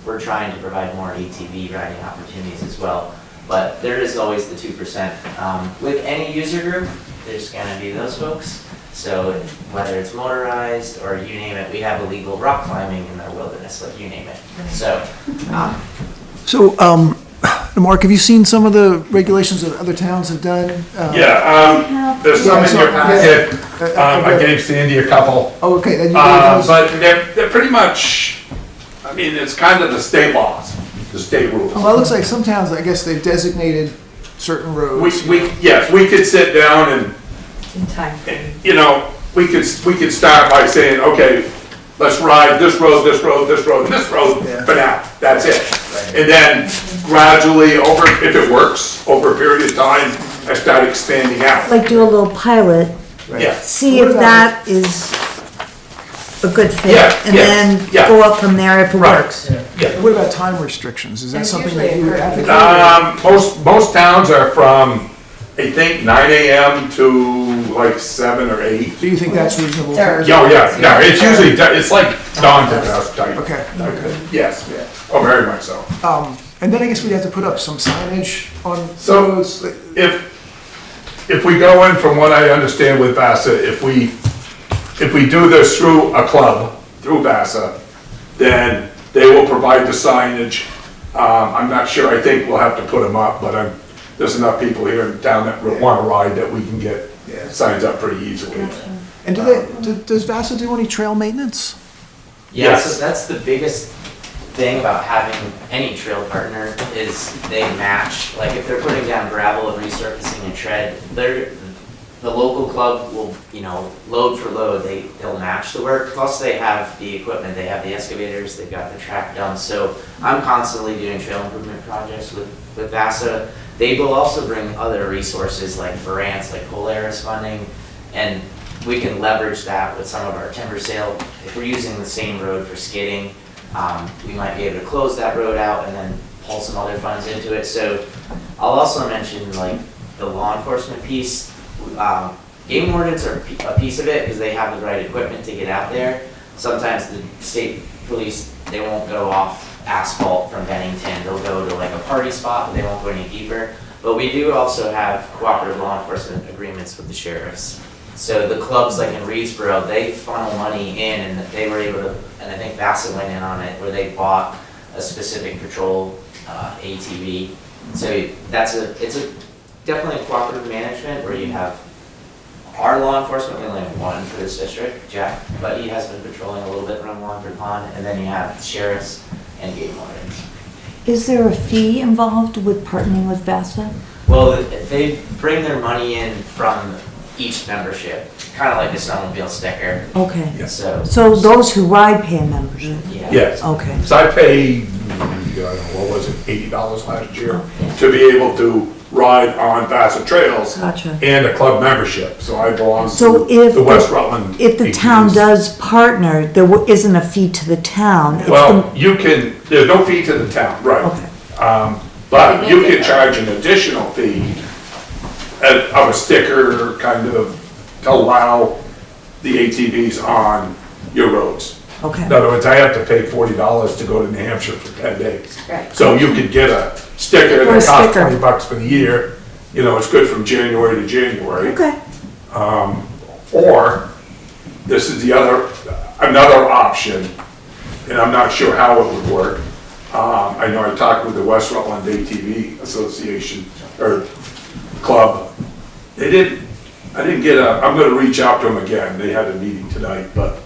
we're trying to provide more ATV riding opportunities as well. But there is always the 2%. With any user group, there's gonna be those folks. So whether it's motorized or you name it, we have illegal rock climbing in the wilderness, like you name it. So, Mark, have you seen some of the regulations that other towns have done? There's some in your packet. I gave Sandy a couple. Oh, okay, then you gave those. But they're pretty much, it's kind of the state laws, the state rules. Well, it looks like some towns, I guess they've designated certain roads. Yes, we could sit down and, In time. we could start by saying, okay, let's ride this road, this road, this road, and this road Yeah. for now. That's it. And then gradually over, if it works, over a period of time, I start expanding out. Like do a little pilot, Yeah. see if that is a good fit, Yeah, and yeah, then yeah. go up from there if it Right. works. What about time restrictions? Is that There's something usually that a you would curfew. advocate? Most towns are from, I think, 9 AM to like 7 or 8. Do you think that's reasonable? Sure. Oh, yeah, no, it's usually, it's like dawn to dusk type. Okay, okay. Yes, oh, very much so. And then I guess we'd have to put up some signage on So- roads. If we go in, from what I understand with VASA, if we do this through a club, through VASA, then they will provide the signage. I'm not sure, I think we'll have to put them up, but there's enough people here in town that want to ride that we can get signs up pretty easily. And does VASA do any trail maintenance? Yeah, Yes. so that's the biggest thing about having any trail partner is they match. Like if they're putting down gravel and resurfacing and tread, the local club will, load for load, they'll match the work. Plus they have the equipment, they have the excavators, they've got the track done. So I'm constantly doing trail improvement projects with VASA. They will also bring other resources like grants, like Polaris funding, and we can leverage that with some of our timber sale. If we're using the same road for skidding, we might be able to close that road out and then pull some other funds into it. So I'll also mention like the law enforcement piece. Game wardens are a piece of it because they have the right equipment to get out there. Sometimes the state police, they won't go off asphalt from Bennington. They'll go to like a party spot, but they won't go any deeper. But we do also have cooperative law enforcement agreements with the sheriffs. So the clubs like in Reedsboro, they funnel money in and they were able to, and I think VASA went in on it, where they bought a specific patrol ATV. So it's definitely a cooperative management where you have our law enforcement, we only have one for this district, Jeff, but he has been patrolling a little bit around Wallingford Pond, and then you have sheriffs and game wardens. Is there a fee involved with partnering with VASA? Well, they bring their money in from each membership, kind of like a snowmobile sticker. Okay. Yeah. So those who ride pay a membership? Yeah. Yes. Okay. So I paid, I don't know, what was it, $80 last year to be able to ride on VASA trails Gotcha. and a club membership. So I belong So to if the West Rutland. If the town ATVs. does partner, there isn't a fee to the town. It's Well, the- you can, there's no fee to the town, right. Okay. But you can charge an additional fee of a sticker kind of to allow the ATVs on your roads. Okay. In other words, I have to pay $40 to go to New Hampshire for 10 days. Right. So you could get a sticker Or a that costs sticker. $20 for the year. It's good from January to January. Okay. Or, this is another option, and I'm not sure how it would work. I know I talked with the West Rutland ATV Association, or club. I'm gonna reach out to them again, they had a meeting tonight, but,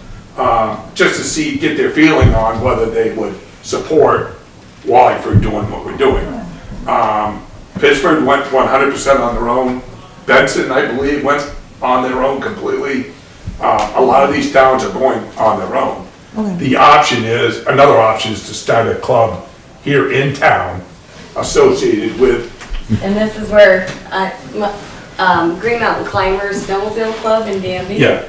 just to get their feeling on whether they would support Wallingford doing what we're doing. Pittsburgh went 100% on their own. Benson, I believe, went on their own completely. A lot of these towns are going on their own. Okay. Another option is to start a club here in town associated with, And this is where, Green Mountain Climbers Snowmobile Club in Danby. yeah,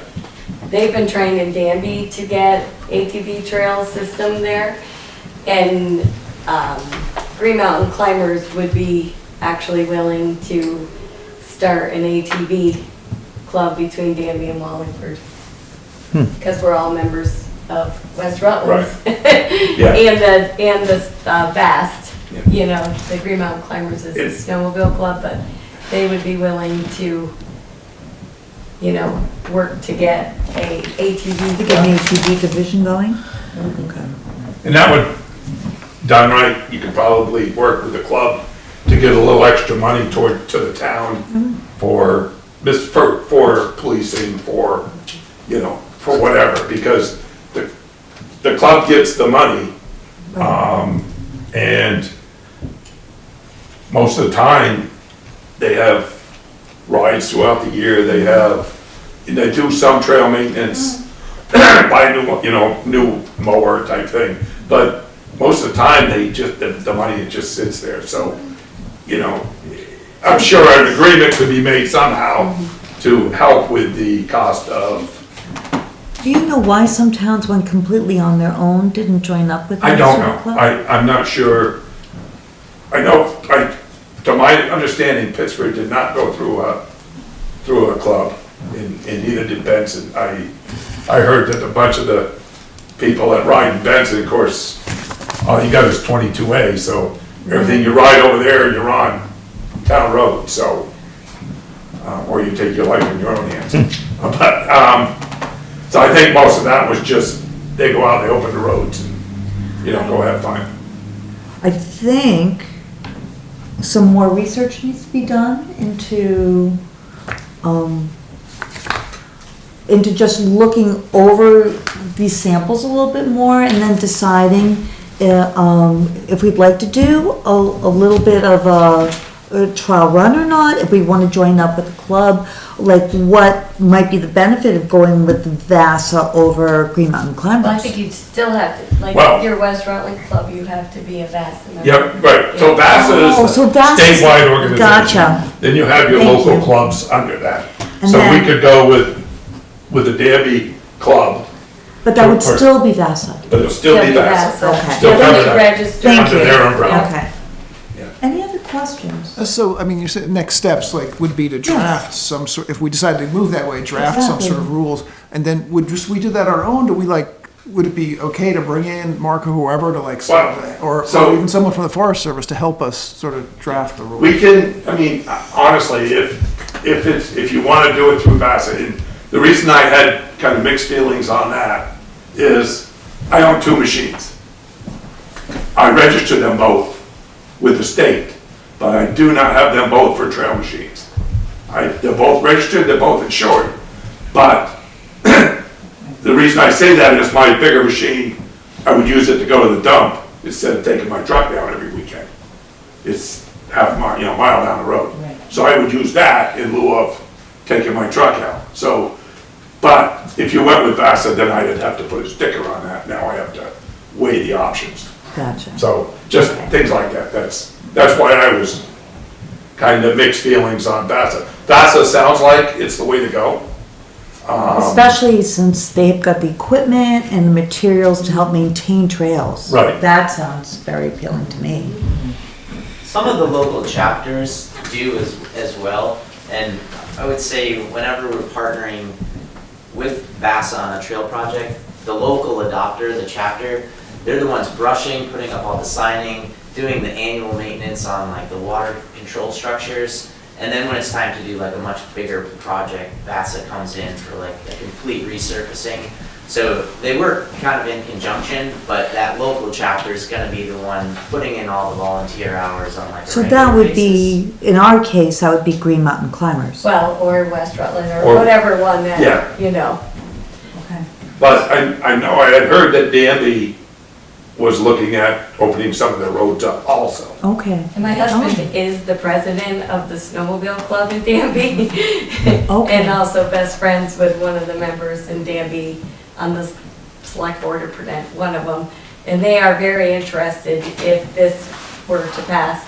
They've been trying in Danby to get ATV trail system there. And, Green Mountain Climbers would be actually willing to start an ATV club between Danby and Wallingford. Because we're all members of West Rutland. Yeah. And the VAST, the Green Mountain Climbers is a snowmobile club, but they would be willing to, work to get a ATV. To get an ATV division going? Okay. and that would, done right, you could probably work with the club to get a little extra money to the town for policing, for whatever, because the club gets the money, and most of the time, they have rides throughout the year, they do some trail maintenance, buy a new mower type thing, but most of the time, the money just sits there, so, you know, I'm sure an agreement could be made somehow to help with the cost of, Do you know why some towns went completely on their own, didn't join up with the I don't Swim know, Club? I'm not sure. I know, to my understanding, Pittsburgh did not go through a club, and neither did Benson. I heard that a bunch of the people that ride in Benson, of course, all you got is 22A, so everything you ride over there, you're on town road, so, or you take your life in your own hands. So I think most of that was just, they go out, they open the roads, and, you know, go have fun. I think some more research needs to be done into just looking over these samples a little bit more and then deciding if we'd like to do a little bit of a trial run or not, if we want to join up with the club, like what might be the benefit of going with VASA over Green Mountain Climbers. Well, I think you'd still have to, like, Well- your West Rutland Club, you have to be a VASA member. Yep, right, so Oh, VASA so is a VASA 's- statewide organization. Gotcha. Then you have your Thank local you. clubs under that. And So we then- could go with the Danby Club, But that would Or- still be VASA. but it'll still be VASA. Okay. Still You'll cover be that registered. Thank under you. their umbrella. Okay. Yeah. Any other questions? So, I mean, you said next steps, like, would be to draft some sort, if we decided to move that way, draft some sort of rules, and then would just, we do that our own, do we like, would it be okay to bring in Mark or whoever to like, Well, or so- even someone from the Forest Service to help us sort of draft the rules? We can, I mean, honestly, if you want to do it through VASA, and the reason I had kind of mixed feelings on that is I own 2 machines. I register them both with the state, but I do not have them both for trail machines. They're both registered, they're both insured, but the reason I say that is my bigger machine, I would use it to go to the dump instead of taking my truck down every weekend. It's half a mile, mile down the road. So I would use that in lieu of taking my truck out. So, but if you went with VASA, then I'd have to put a sticker on that. Now I have to weigh the options. Gotcha. So just things like that. That's why I was kind of mixed feelings on VASA. VASA sounds like it's the way to go. Especially since they've got the equipment and the materials to help maintain trails. Right. That sounds very appealing to me. Some of the local chapters do as well, and I would say whenever we're partnering with VASA on a trail project, the local adopter, the chapter, they're the ones brushing, putting up all the signing, doing the annual maintenance on like the water control structures, and then when it's time to do like a much bigger project, VASA comes in for like a complete resurfacing. So they work kind of in conjunction, but that local chapter is gonna be the one putting in all the volunteer hours on like a So regular that would basis. be, in our case, that would be Green Mountain Climbers. Well, or West Rutland, or Or- whatever one Yeah. that, you know. Okay. But I know I had heard that Danby was looking at opening some of their roads up also. Okay. And my husband is the president of the snowmobile club in Danby. Okay. And also best friends with one of the members in Danby on the select board, or one of them. And they are very interested, if this were to pass,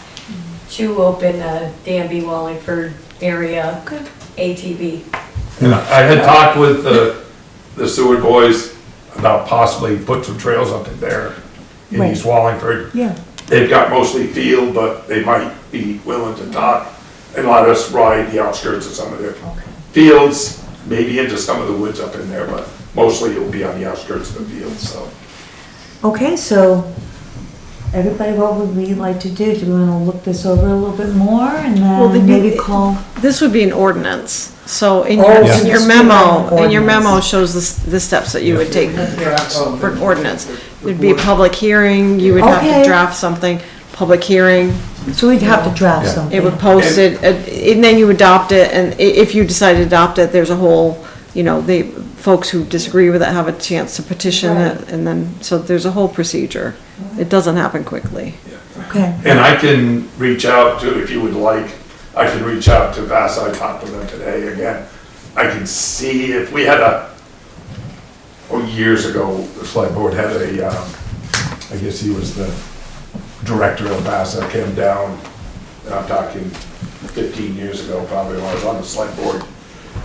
to open a Danby Wallingford area ATV. And I had talked with the Seward boys about possibly put some trails up in there in Right. East Wallingford. Yeah. They've got mostly field, but they might be willing to talk and let us ride the outskirts of some of their fields, maybe into some of the woods up in there, but mostly it will be on the outskirts of the field, so. Okay, so everybody, what would we like to do? Do we want to look this over a little bit more and Well, then maybe call? This would be an ordinance, so in Oh, your, so in your this would be memo, an in your memo ordinance. shows the steps that you would take for an ordinance. There'd be a public hearing, you would have Okay. to draft something, public hearing, So we'd have to draft something. it would post it, and then you adopt it, and if you decide to adopt it, there's a whole, the folks who disagree with it have a chance to petition it, and then, so there's a whole procedure. It doesn't happen quickly. Okay. And I can reach out to, if you would like, I can reach out to VASA, I talked to them today again. I can see if we had years ago, the select board had I guess he was the director of VASA, came down, and I'm talking 15 years ago, probably when I was on the select board,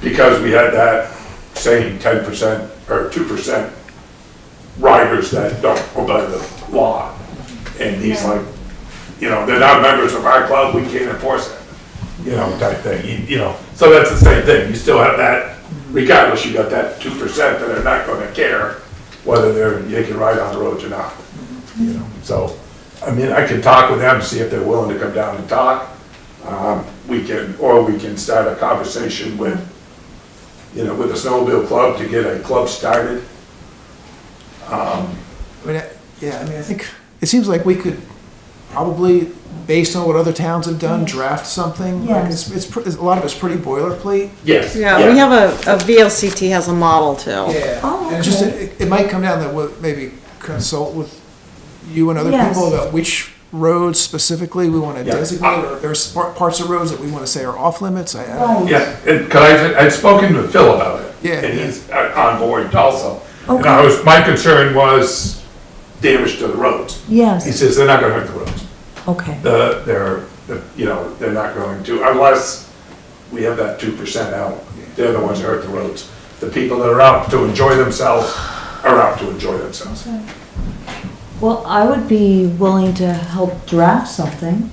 because we had that saying 10% or 2% riders that don't obey the law. And he's like, you know, they're not members of our club, we can't enforce it, you know, type thing, you know. So that's the same thing, you still have that, regardless, you got that 2% that are not gonna care whether they can ride on the roads or not, you know. So, I mean, I can talk with them, see if they're willing to come down and talk. We can start a conversation with, you know, with the snowmobile club to get a club started. I mean, I think it seems like we could probably, based on what other towns have done, draft something. Like Yes. a lot of it's pretty boilerplate. Yes. Yeah, we have a VLCT has a model too. Yeah. Oh, And it's just, okay. it might come down that we'll maybe consult with you and other Yes. people about which roads specifically we want to Yeah. designate, or there's parts of roads that we want to say are off limits. I don't. Yeah, and, cause I'd spoken to Phil about it. Yeah. And he's on board also. And Okay. my concern was damage to the roads. He Yes, says they're not gonna hurt the roads. okay. You know, they're not going to, unless we have that 2% out. They're the ones that hurt the roads. The people that are out to enjoy themselves are out to enjoy themselves. Well, I would be willing to help draft something.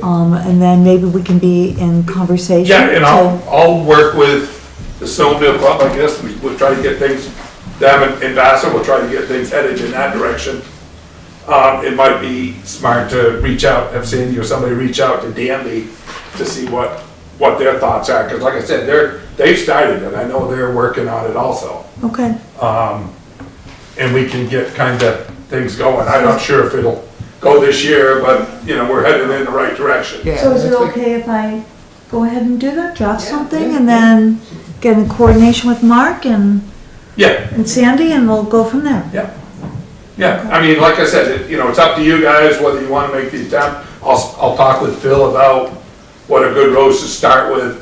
And then maybe we can be in conversation. Yeah, and to- I'll work with the snowmobile club, I guess. We'll try to get things, them in Vassar, we'll try to get things headed in that direction. It might be smart to reach out, have Sandy or somebody reach out to Danby to see what their thoughts are. Because like I said, they've started it. I know they're working on it also. Okay, And we can get kind of things going. I'm not sure if it'll go this year, but, you know, we're headed in the right direction. Yeah, so is it that's like- okay if I go ahead and do that, draft something, and then get in coordination with Mark and Yeah, Sandy, and we'll go from there? yeah. Yeah, I mean, like I said, you know, it's up to you guys whether you want to make these down. I'll talk with Phil about what are good roads to start with.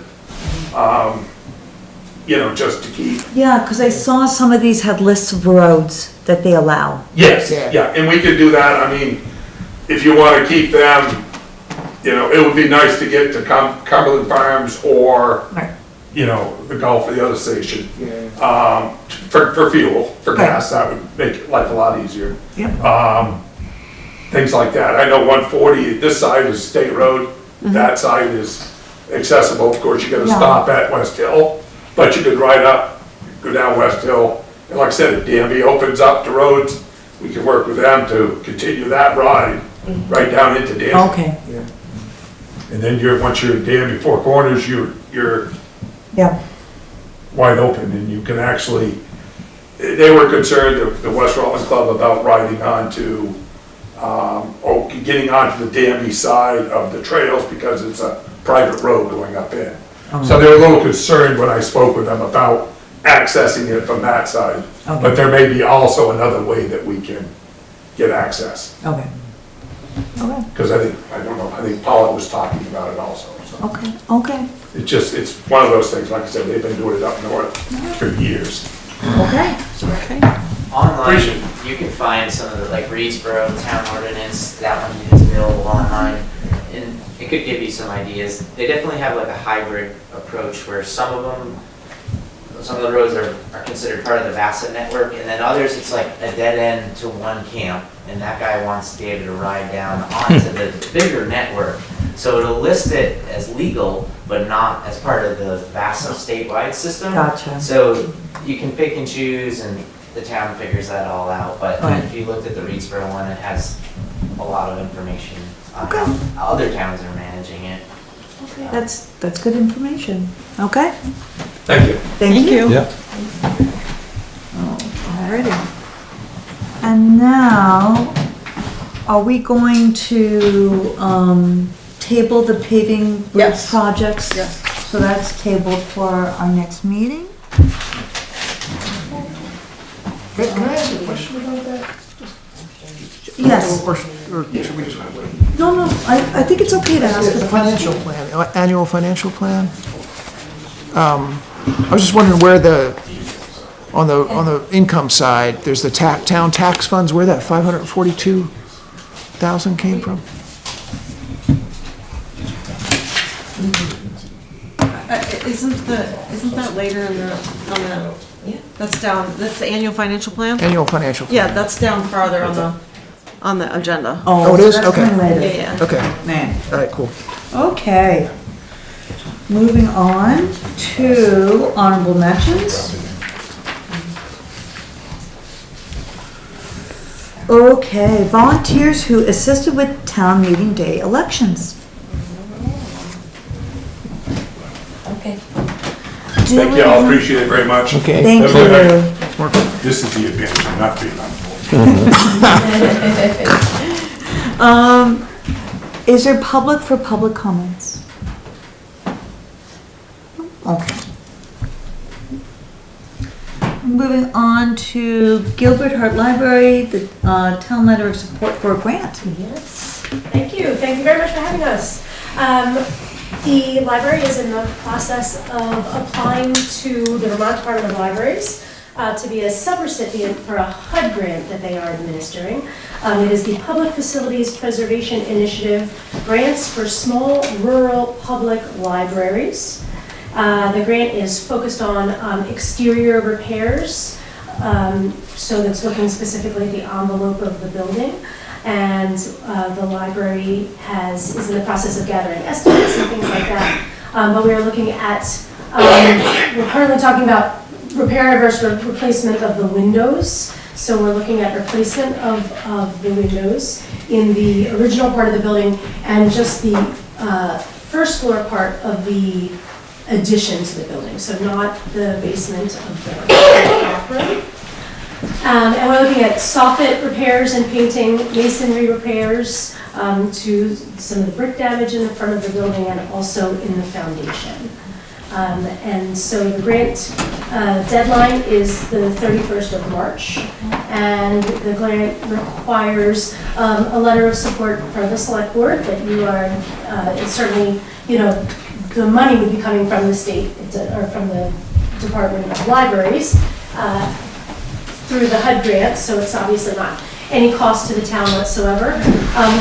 You know, just to keep. Yeah, because I saw some of these had lists of roads that they allow. Yes, Yeah. yeah, and we could do that. I mean, if you want to keep them, you know, it would be nice to get to Cumberland Farms or, Right. you know, the Gulf or the other station. Yeah. For fuel, for Right. gas, that would make life a lot easier. Yep. Things like that. I know 140, this side is state road, that side is accessible. Of course, you gotta Yeah. stop at West Hill, but you could ride up, go down West Hill. And like I said, if DMV opens up the roads, we can work with them to continue that ride right down into Danby. Okay, And then once you're in Danby Four Corners, you're yeah, wide open and you can actually, they were concerned, the West Rutland Club, about riding onto, or getting onto the Danby side of the trails because it's a private road going up in. So they were a little concerned when I spoke with them about accessing it from that side. Okay. But there may be also another way that we can get access. okay. Okay, Because I think Paula was talking about it also. So okay, okay, it's one of those things, like I said, they've been doing it up north for years. okay. Online, Appreciate you can find some of the, like Reedsboro Town Ordinance, that one is available online. And it could give you some ideas. They definitely have like a hybrid approach where some of the roads are considered part of the VASA network, and then others, it's like a dead end to one camp, and that guy wants to be able to ride down onto the bigger network. So it'll list it as legal, but not as part of the VASA statewide system. Gotcha. So you can pick and choose, and the town figures that all out, but Right. if you looked at the Reedsboro one, it has a lot of information on Okay. how other towns are managing it. That's good information. Okay, Thank you. thank you. Yeah. Alrighty. And now, are we going to, table the paving Yes. projects? Yes. So that's tabled for our next meeting? Can I ask a question about that? Yes. Or should we just wait? No, I think it's okay to ask. The financial plan, annual financial plan. I was just wondering where on the income side, there's the town tax funds, where that 542,000 came from? Isn't that later on the, that's down, that's the annual financial plan? Annual financial. Yeah, that's down farther on the agenda. Oh, it is? so that's Okay. kinda later. Yeah. Okay, Man. all right, cool. Okay. Moving on to honorable mentions. Okay, volunteers who assisted with town meeting day elections. Okay. Thank you, all appreciate it very much. Okay. Thank Have a good you. night. This is the advantage of not being on board. Is there public for public comments? Okay. Moving on to Gilbert Hart Library, the town letter of support for a grant. Yes, thank you. Thank you very much for having us. The library is in the process of applying to the Vermont Department of Libraries to be a subrecipient for a HUD grant that they are administering. It is the Public Facilities Preservation Initiative Grants for Small Rural Public Libraries. The grant is focused on exterior repairs, so that's looking specifically at the envelope of the building. And the library is in the process of gathering estimates and things like that. But we are looking at, we're currently talking about repair versus replacement of the windows. So we're looking at replacement of the windows in the original part of the building and just the first floor part of the addition to the building, so not the basement of the back room. And we're looking at soffit repairs and painting, masonry repairs to some of the brick damage in the front of the building and also in the foundation. And so the grant deadline is the 31st of March, and the grant requires a letter of support from the select board that you are, it's certainly, you know, the money would be coming from the state or from the Department of Libraries through the HUD grant, so it's obviously not any cost to the town whatsoever.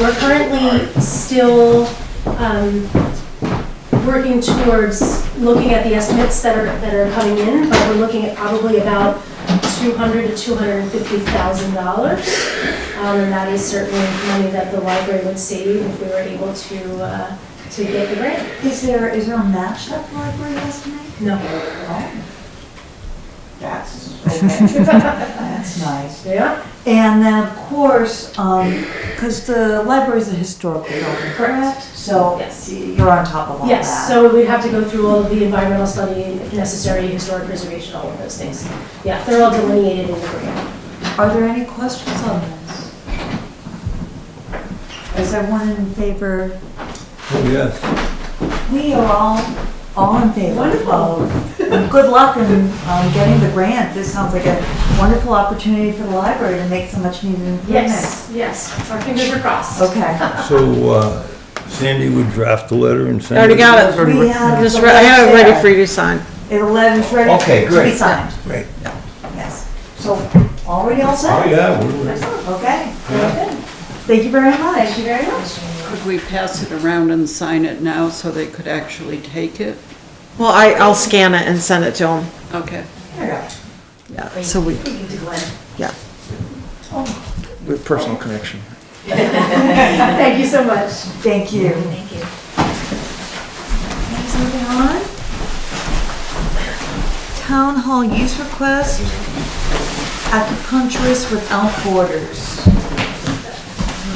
We're currently still working towards looking at the estimates that are coming in, but we're looking at probably about $200,000 to $250,000, and that is certainly money that the library would save if we were able to get the grant. Is there a match that the library estimate? No. Oh. That's okay. That's nice. Yeah. And then, of course, because the library is a historical building, correct? So Yes. you're on top of all that. Yes, so we'd have to go through all of the environmental study, if necessary, historic preservation, all of those things. Yeah, they're all delineated in the grant. Are there any questions on this? Is everyone in favor? Oh, yes. We are all in favor. Wonderful. Good luck in getting the grant. This sounds like a wonderful opportunity for the library to make some much needed improvements. Yes, our fingers are crossed. Okay. So Sandy would draft the letter and send it? Already got it. We have Just the I have it letter. ready for you to sign. The letter's ready Okay, to be great. signed. Great. Yes. So already all set? Oh, yeah. we're- Excellent. Okay. Very good. Thank you very much. Thank you very much. Could we pass it around and sign it now so they could actually take it? Well, I'll scan it and send it to them. Okay. There you go. Yeah, so we, yeah. We have personal connection. Thank you so much. Thank you. Thank you. Next, moving on. Town hall use request, acupuncturist without borders.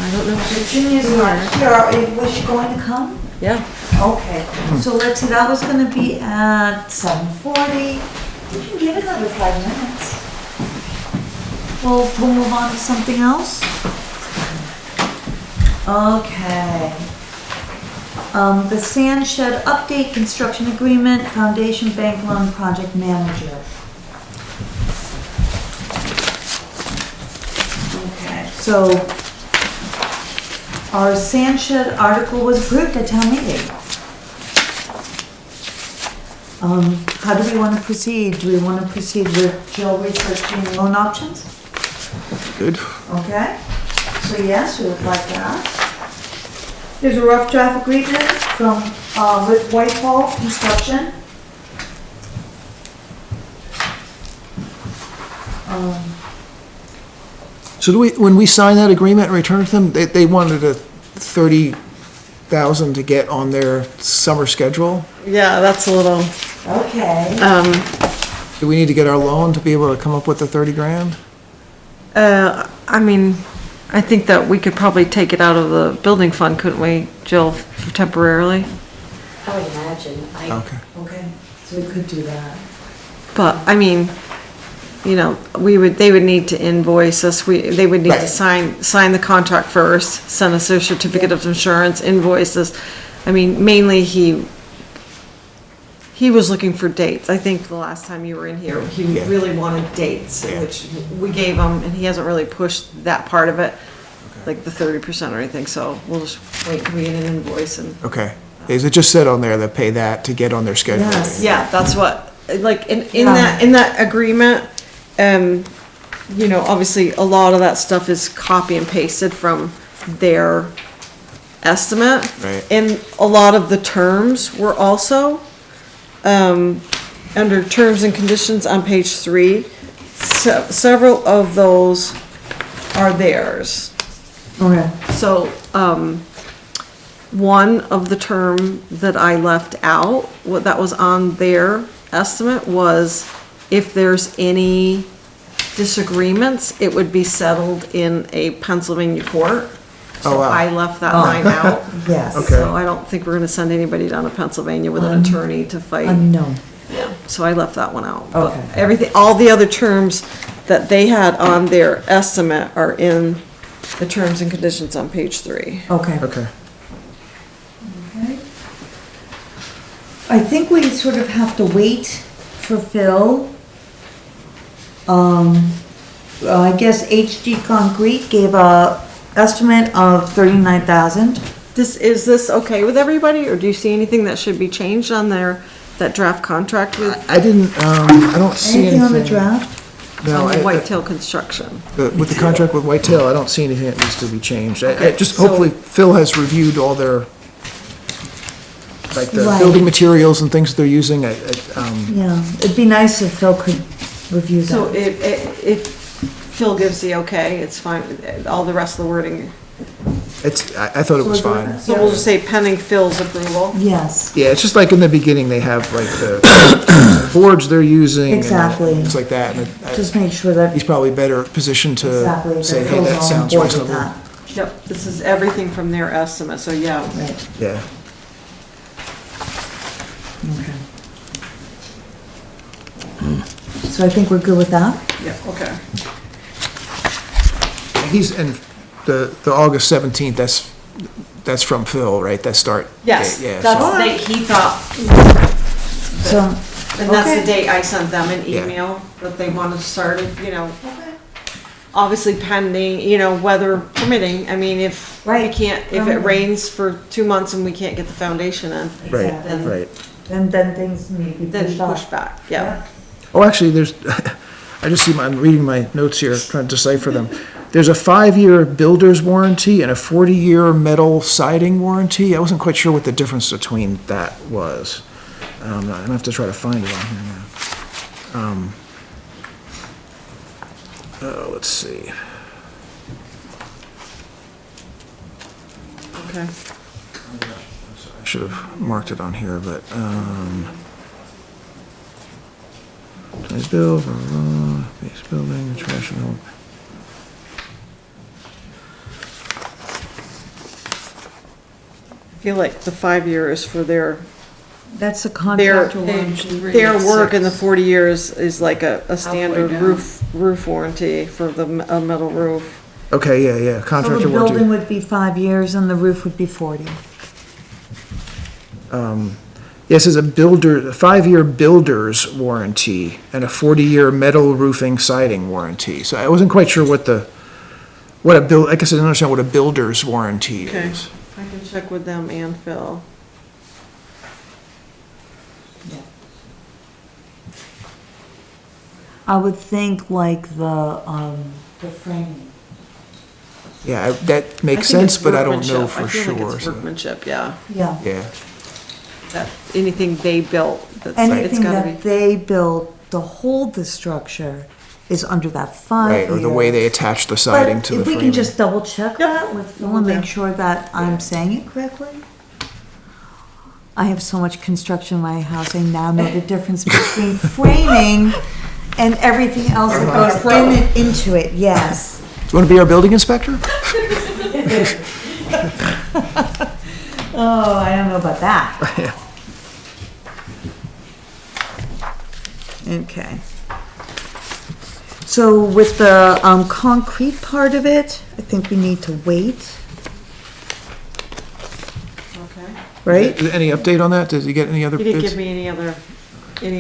I don't know if Virginia's not here. Was she going to come? Yeah. Okay, so let's see, that was gonna be at 7:40. We can give it another 5 minutes. We'll move on to something else. Okay. The sand shed update, construction agreement, foundation bank loan project manager. Okay, so our sand shed article was approved at town meeting. How do we want to proceed? Do we want to proceed with Jill researching loan options? Good. Okay, so yes, we would like that. There's a rough draft agreement from, with Whitehall Construction. So do we, when we sign that agreement and return it to them, they wanted a 30,000 to get on their summer schedule? Yeah, that's a little, Okay. Do we need to get our loan to be able to come up with the 30 grand? I mean, I think that we could probably take it out of the building fund, couldn't we, Jill, for temporarily? I would imagine. Okay. Okay, so we could do that. But, I mean, you know, they would need to invoice us, they would need to Right. sign the contract first, send us a certificate of insurance, invoice us. I mean, mainly he was looking for dates. I think the last time you were in here, he Yeah. really wanted dates, Yeah. which we gave him, and he hasn't really pushed that part of it, like the 30% or anything, so we'll just wait till we get an invoice and. Okay. Is it just said on there that pay that to get on their schedule? Yes. Yeah, that's what, like, in Yeah. that agreement, you know, obviously, a lot of that stuff is copy and pasted from their estimate. Right. And a lot of the terms were also, under terms and conditions on page 3, several of those are theirs. Okay. So, one of the term that I left out, what that was on their estimate was if there's any disagreements, it would be settled in a Pennsylvania court. Oh, So wow. I left that line out. Yes. Okay. So I don't think we're gonna send anybody down to Pennsylvania with an attorney to fight. No. Yeah, so I left that one out. But Okay. everything, all the other terms that they had on their estimate are in the terms and conditions on page 3. Okay. Okay. I think we sort of have to wait for Phil. I guess HG Concrete gave a estimate of 39,000. Is this okay with everybody, or do you see anything that should be changed on that draft contract with, I didn't, I don't see anything. Anything on the draft? No, on the I- Whitetail Construction? with the contract with Whitetail, I don't see anything that needs to be changed. Just so- hopefully Phil has reviewed all their, like the Right. building materials and things that they're using. Yeah, it'd be nice if Phil could review So that. if Phil gives the okay, it's fine, all the rest of the wording. I thought it was So we're doing fine. So we'll just say pending Phil's approval. Yes, Yeah, it's just like in the beginning, they have like the boards they're using. and Exactly. Things like that. And just make sure that, he's probably better positioned to exactly, say, that hey, Phil's that all on sounds board with reasonable. that. Yep, this is everything from their estimate, so yeah. Right, Yeah. okay. So I think we're good with that? Yeah, okay. And the August 17th, that's from Phil, right? That start. Yes, date, yeah, that's so- the date he thought, So, and that's the Okay. date I sent them an Yeah. email that they wanted started, you know. Obviously pending, you know, weather permitting, I mean, if we Right. can't, if it rains for 2 months and we can't get the foundation in, Right, Exactly. right. then things may be then pushed push off. back, yeah. Oh, actually, there's, I just see, I'm reading my notes here, trying to decipher them. There's a 5-year builder's warranty and a 40-year metal siding warranty. I wasn't quite sure what the difference between that was. I'm gonna have to try to find it on here now. Let's see. Okay. I should have marked it on here, but, bill, base building, trash and home. I feel like the 5-year is for their That's a contractual warranty. their work, and the 40 years is like a standard down. roof warranty for the a metal roof. Okay, yeah, So contractor the building warranty. would be 5 years and the roof would be 40. Yes, it's a 5-year builder's warranty and a 40-year metal roofing siding warranty. So I wasn't quite sure I guess I didn't understand what a builder's warranty Okay. is. I can check with them and Phil. I would think like the framing. Yeah, that makes I think sense, it's but I don't know workmanship. for I feel like sure. it's so- workmanship, yeah. Yeah. Yeah, That, anything they built, it's Anything gotta that be. they built to hold the structure is under that 5 right, or the way they attach the siding to the But if we framing. can just double check that with Phil and will make do. sure that I'm saying it correctly. I have so much construction in my house, I now know the difference between framing and everything else that goes in it, into it, yes. Do you want to be our building inspector? Oh, I don't know about that. Okay. So with the concrete part of it, I think we need to wait, Okay. right? Any update on that? Did you get any other He didn't bids? give me any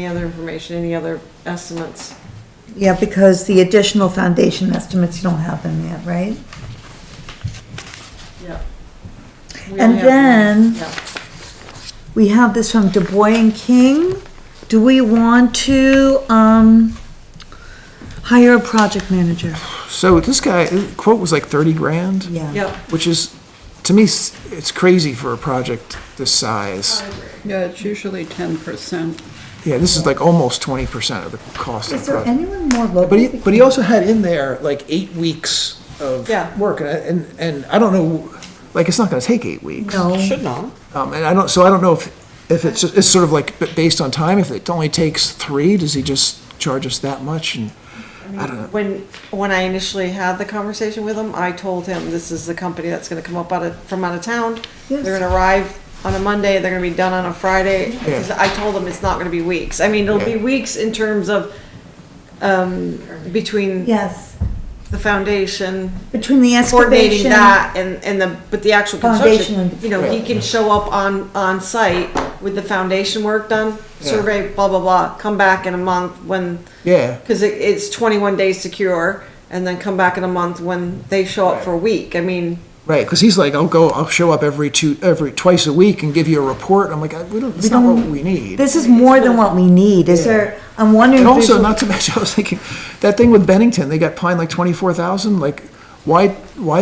other information, any other estimates. Yeah, because the additional foundation estimates, you don't have them yet, right? Yeah. And then we have this from Du Bois and King. Do we want to, hire a project manager? So this guy, the quote was like 30 grand? Yeah. Yep. Which is, to me, it's crazy for a project this size. Yeah, it's usually 10%. Yeah, this is like almost 20% of the cost of Is the there project. anyone more local? But he also had in there like 8 weeks of Yeah. work, and I don't know, like, it's not gonna take 8 weeks. No. Should not. And I don't know if it's sort of like based on time, if it only takes 3, does he just charge us that much? And I don't know. When I initially had the conversation with him, I told him this is the company that's gonna come up from out of town. Yes. They're gonna arrive on a Monday, they're gonna be done on a Friday. Yeah. 'Cause I told him it's not gonna be weeks. I mean, it'll be Yeah. weeks in terms of, between Yes, the foundation, between the coordinating excavation. that but the actual Foundation construction, and- you know, he can show up on site with the foundation work done, survey, blah, blah, blah, come back in a month when, Yeah, cause it's 21 days to cure, and then come back in a month when they show up for a week. I mean, right, because he's like, I'll show up twice a week and give you a report. I'm like, that's not what we need. This is more than what we need. Is Yeah. there, I'm wondering. And if there's also, a- not to mention, I was thinking, that thing with Bennington, they got fined like 24,000, like, why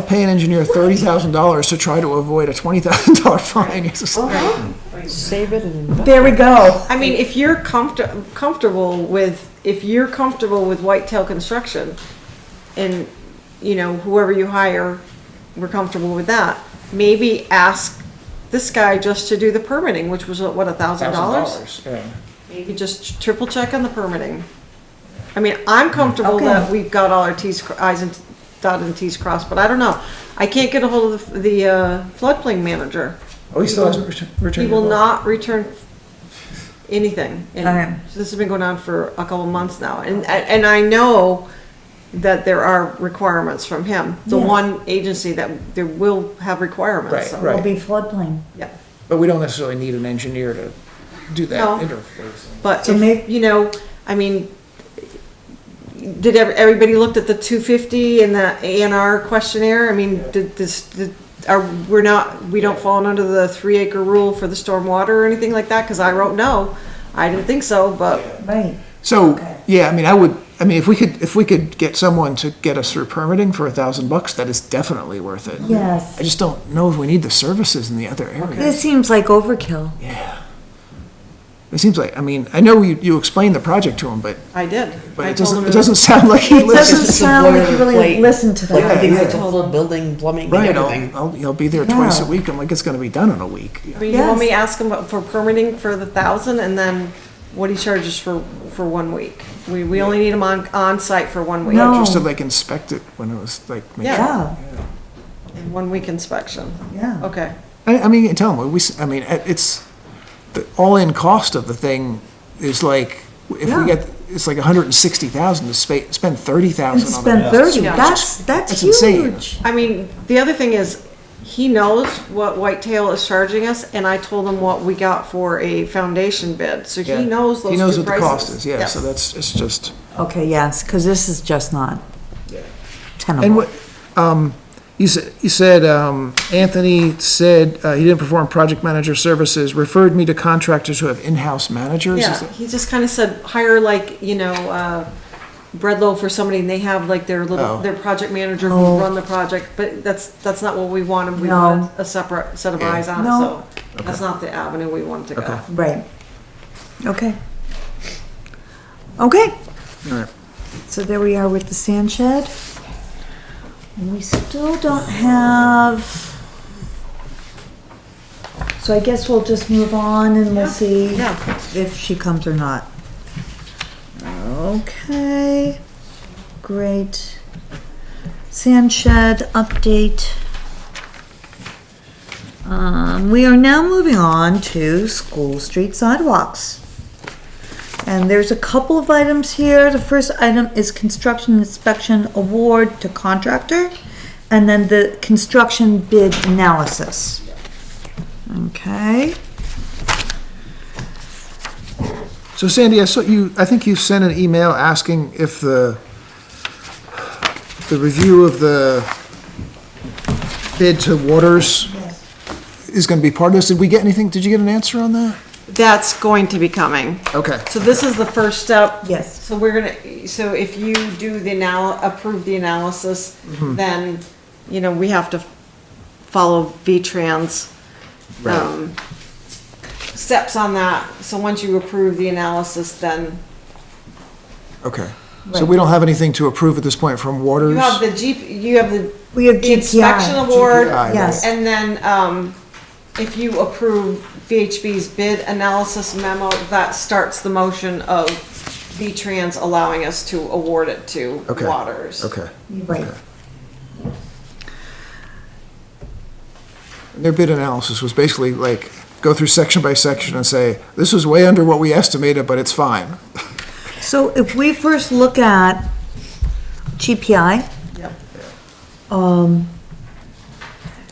pay an engineer $30,000 to try to avoid a $20,000 fine? It's just- Save it and invest. There we go. I mean, if you're comfortable with Whitetail Construction, and, you know, whoever you hire, we're comfortable with that, maybe ask this guy just to do the permitting, which was what, $1,000? Yeah. Maybe just triple check on the permitting. I mean, I'm comfortable that Okay. we've got all our I's and dotted and T's crossed, but I don't know. I can't get a hold of the floodplain manager. Oh, he still hasn't returned. He will your call? not return anything. Okay. And so this has been going on for a couple of months now. And I know that there are requirements from him. The Yeah. one agency that there will have requirements. Right, so- right. It'll be floodplain. Yeah. But we don't necessarily need an engineer to do that No. interface. But So if, you know, I mean, did everybody looked at the 250 and the A&R questionnaire? I mean, we don't fall under the 3-acre rule for the stormwater or anything like that? Cause I wrote no. I didn't think so, but Right. So, Okay. yeah, I mean, if we could get someone to get us through permitting for $1,000, that is definitely worth it. Yes. I just don't know if we need the services in the other areas. This seems like overkill. Yeah. It seems like, I mean, I know you explained the project to him, but I did. I it told him doesn't sound like he It doesn't listens. sound like you really boilerplate. listened to Like, I that. think Yeah. it's a whole building, plumbing, and Right, everything. I'll be there twice a Yeah. week. I'm like, it's gonna be done in a week. I mean, you want Yes. me to ask him for permitting for the 1,000 and then what he charges for 1 week? We only need him on site for 1 week. No. Just to like inspect it when it was like. maybe- Yeah. Yeah, 1 week inspection. yeah. Okay. I mean, tell him, it's, the all-in cost of the thing is like, if Yeah. we get, it's like 160,000 to spend And 30,000 on spend it. 30, Yeah. that's insane. huge. I mean, the other thing is, he knows what Whitetail is charging us, and I told him what we got for a foundation bid, so Yeah. he knows those He knows two what the cost prices. is, yeah, Yes. so it's just, Okay, yes, because this is just not and tenable. what, you said, Anthony said, he didn't perform project manager services, referred me to contractors who have in-house managers. Is Yeah, that- he just kind of said, hire like, you know, bread loaf for somebody and they have like their little, Oh. their project manager Oh. who run the project, but that's not what we wanted. We No. wanted a separate set of Yeah. eyes on it, No. so that's not the avenue we wanted to go. Okay. Right. Okay. Okay, All right. so there we are with the sand shed. And we still don't have, so I guess we'll just move on and we'll see Yeah. if she comes or not. Okay, great. Sand shed update. We are now moving on to School Street sidewalks. And there's a couple of items here. The first item is construction inspection award to contractor, and then the construction bid analysis. Okay, So Sandy, I think you sent an email asking if the review of the bid to Waters is gonna be part of this. Did we get anything? Did you get an answer on that? That's going to be coming. Okay. So this is the first step. yes, So we're gonna, so if you do the approve the analysis, then, you know, we have to follow V-Trans, steps on that. So once you approve the analysis, then Okay. So we don't have anything to approve at this point from Waters? you have we have the inspection GPI. award. GPI, Yes. And then, if you approve VHB's bid analysis memo, that starts the motion of V-Trans allowing us to award it to Okay. Waters. Okay. Right, And their bid analysis was basically like, go through section by section and say, this is way under what we estimated, but it's fine. so if we first look at GPI. Yep.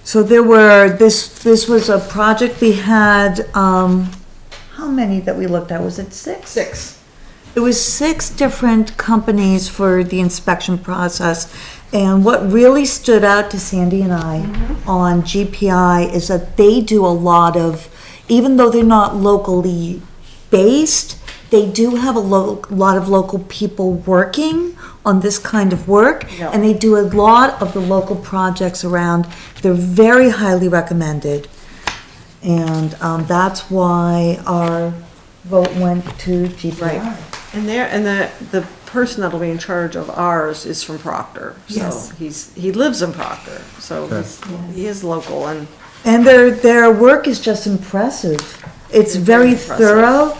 So there were, this was a project we had, how many that we looked at? Was it 6? 6. It was 6 different companies for the inspection process. And what really stood out to Sandy and I on GPI is that they do a lot of, even though they're not locally based, they do have a lot of local people working on this kind of work. Yeah. And they do a lot of the local projects around. They're very highly recommended. And that's why our vote went to GPI. Right. And the person that'll be in charge of ours is from Proctor. Yes. So he lives in Proctor, so he is local and. And their work is just impressive. It's very thorough,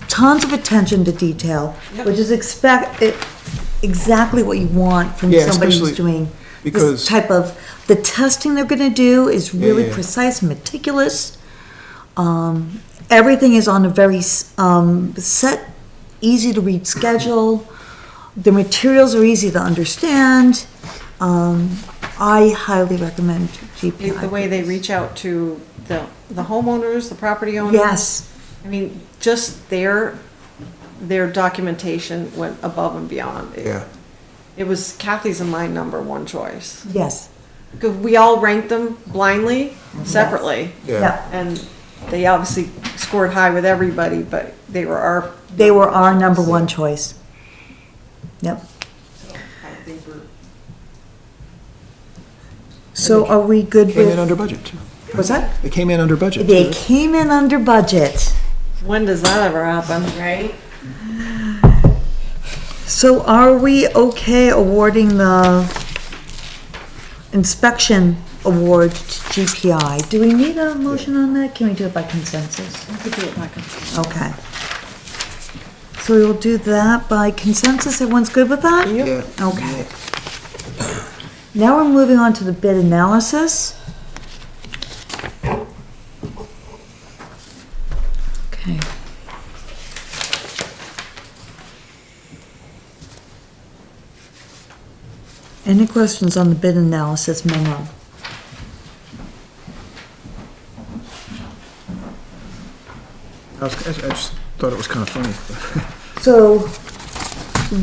tons of attention to detail, Yep. which is exactly what you want from Yeah, somebody who's especially doing because- this type of, the testing they're gonna do is really yeah. precise and meticulous. Everything is on a very set, easy to read schedule. The materials are easy to understand. I highly recommend GPI. The way they reach out to the homeowners, the property owners. Yes, I mean, just their documentation went above and beyond. Yeah. It was Kathy's and my #1 choice. yes, Because we all ranked them blindly, separately. Yeah. yeah. And they obviously scored high with everybody, but they were our. They were our #1 choice. Yep. So are we good Came in under with, budget too. what's that? It came in under budget. They too. came in under budget. When does that ever happen? Right? So are we okay awarding the inspection award to GPI? Do we need a motion on that? Can we do it by consensus? We could do it back in. Okay. So we will do that by consensus. Everyone's good with that? Yeah. Okay. Now we're moving on to the bid analysis. Okay. Any questions on the bid analysis memo? I just thought it was kind of funny. So,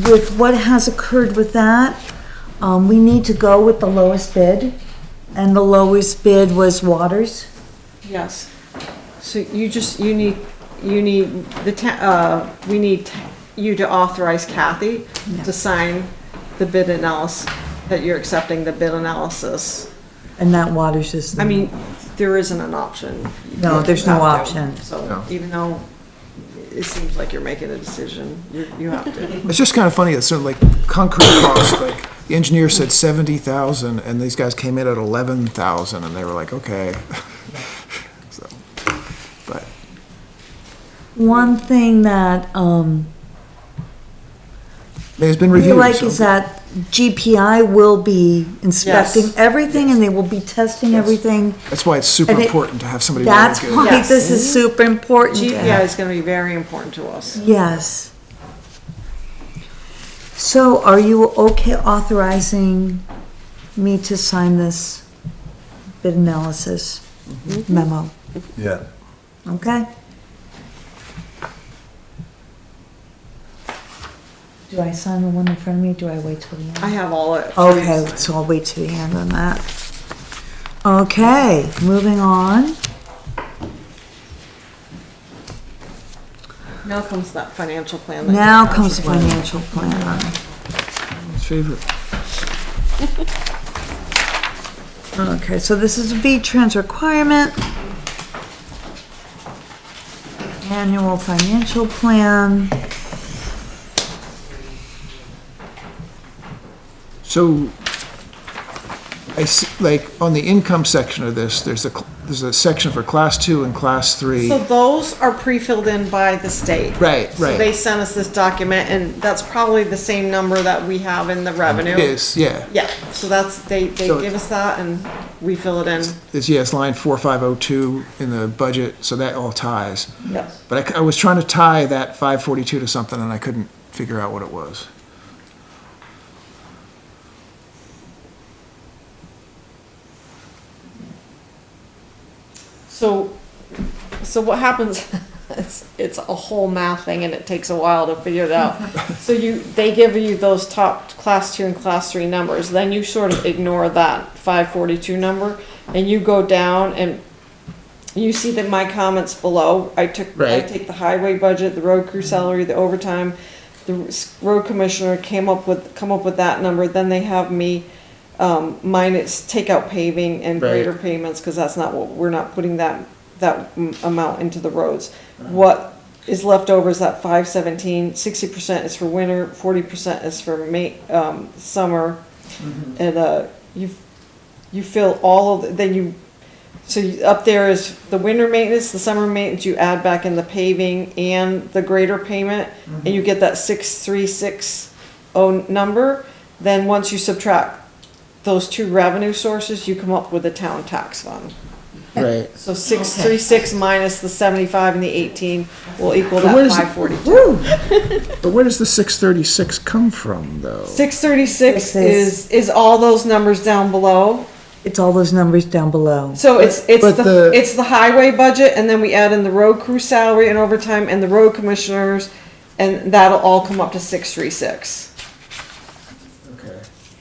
with what has occurred with that, we need to go with the lowest bid, and the lowest bid was Waters. Yes. So you need we need you to authorize Kathy to sign the bid analysis, that you're accepting the bid analysis. And that water system. I mean, there isn't an option. No, there's no You have to. option. So No. even though it seems like you're making a decision, you have to. It's just kind of funny, it's sort of like concrete cost, like, the engineer said 70,000, and these guys came in at 11,000, and they were like, okay. So, but, One thing that, it's been I reviewed. feel like so- is that GPI will be inspecting Yes. everything and they will be testing everything. That's why it's super And it- important to have somebody really That's good. why Yes. this is super important. to GPI have. is gonna be very important to us. Yes. So are you okay authorizing me to sign this bid analysis memo? Yeah. Okay? Do I sign the one in front of me, or do I wait till the end? I have all it. Okay, so I'll wait till the end on that. Okay, moving on. Now comes that financial plan. that Now you- comes the financial plan. His favorite. Okay, so this is a V-Trans requirement. Annual financial plan. So, I see, like, on the income section of this, there's a section for class 2 and class 3. So those are pre-filled in by the state. Right, So they right. sent us this document, and that's probably the same number that we have in the revenue. It is, yeah. Yeah, so that's, they So- give us that and we fill it in. It's line 4502 in the budget, so that all ties. Yep. But I was trying to tie that 542 to something, and I couldn't figure out what it was. So what happens, it's a whole math thing and it takes a while to figure it out. So they give you those top class 2 and class 3 numbers, then you sort of ignore that 542 number and you go down and you see that my comments below, I Right. take the highway budget, the road crew salary, the overtime, the road commissioner come up with that number, then they have me minus, take out paving and Right. greater payments, cause that's not what, we're not putting that amount into the roads. What is left over is that 517, 60% is for winter, 40% is for summer. And, you fill all of, up there is the winter maintenance, the summer maintenance, you add back in the paving and the greater payment, and you get that 6360 number. Then once you subtract those two revenue sources, you come up with the town tax fund. Right. So 636 minus the 75 and the 18 will equal But that where's- 542. But where does the 636 come from, though? 636 is all those numbers down below. It's all those numbers down below. So it's But it's the highway budget, and then we add in the road crew salary and overtime and the road commissioners, and that'll all come up to 636.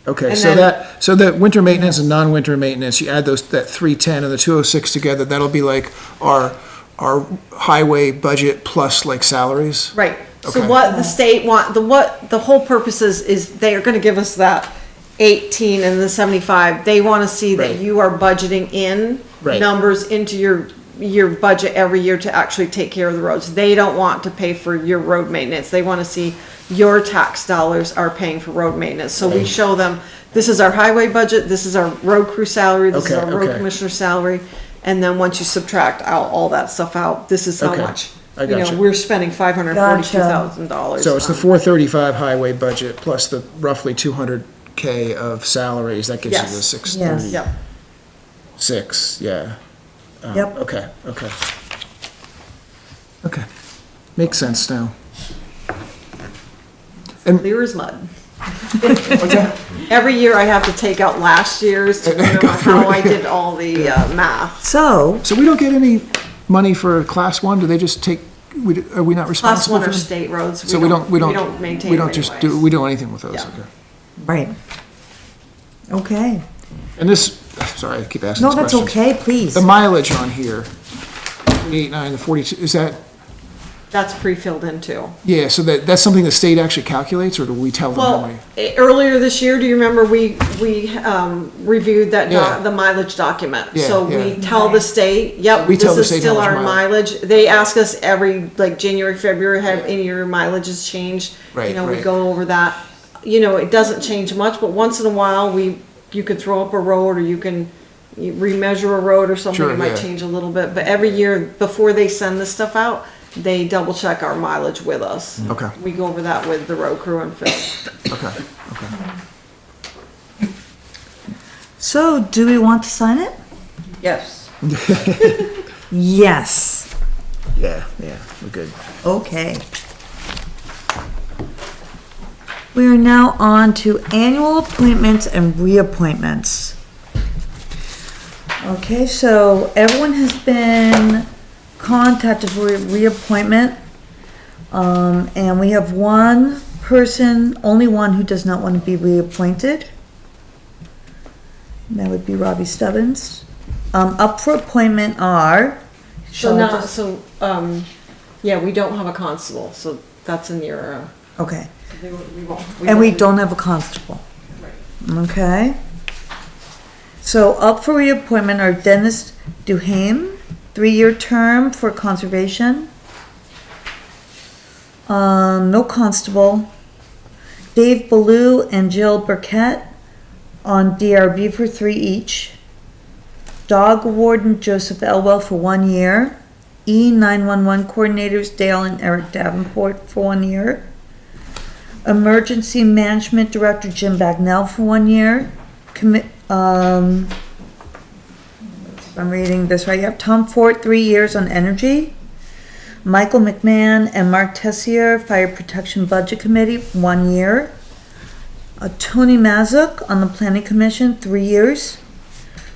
Okay, And so then- that winter maintenance and non-winter maintenance, you add that 310 and the 206 together, that'll be like our highway budget plus like salaries? Right. So Okay. what the state the whole purpose is they are gonna give us that 18 and the 75. They wanna see that Right. you are budgeting in Right. numbers into your budget every year to actually take care of the roads. They don't want to pay for your road maintenance. They wanna see your tax dollars are paying for road maintenance. So we show them, this is our highway budget, this is our road crew salary, this is Okay, our road okay. commissioner salary. And then once you subtract out all that stuff out, this is how Okay, much. I You know, gotcha. we're spending $542,000. So it's the 435 highway budget plus the roughly 200K of salaries, that gives you the Yes. 636, Yep. yeah. Yep. Okay. Okay, makes sense now. Clear as mud. Every year I have to take out last year's to remember how I did all the math. So, So we don't get any money for class 1, do they just take, are we not Class responsible one for are them? state roads. So we don't maintain we them don't just anyways. we do anything with those, Yeah. okay. right. Okay. And this, sorry, I keep asking No, these that's questions. okay, please. The mileage on here, 89, the 42, is that, that's pre-filled in too. Yeah, so that's something the state actually calculates, or do we tell them how Well, many? earlier this year, do you remember we reviewed that, Yeah. the mileage document? Yeah, So yeah. we tell the state, yep, We tell the this is state still how much our mileage. They ask us every, like, January, February, have any of your mileages changed? Right, You know, we right. go over that. You know, it doesn't change much, but once in a while, you can throw up a road, or you can remeasure a road or something, Sure, it might yeah. change a little bit. But every year, before they send this stuff out, they double check our mileage with us. Okay, We go over that with the road crew and Phil. okay, okay. So, do we want to sign it? Yes. Yes. Yeah, we're good. Okay. We are now on to annual appointments and reappointments. Okay, so everyone has been contacted for a reappointment. And we have one person, only one, who does not want to be reappointed. And that would be Robbie Stubbins. Up for appointment are. Yeah, we don't have a constable, so that's in your, Okay, we won't. and we don't have a constable. Okay. So up for reappointment are Dennis Duhame, 3-year term for conservation. No constable. Dave Ballou and Jill Burkett on DRB for 3 each. Dog warden Joseph Elwell for 1 year. E911 coordinators Dale and Eric Davenport for 1 year. Emergency management director Jim Bagnell for 1 year. If I'm reading this right, you have Tom Fort, 3 years on energy. Michael McMahon and Mark Tessier, Fire Protection Budget Committee, 1 year. Tony Mazuk on the Planning Commission, 3 years.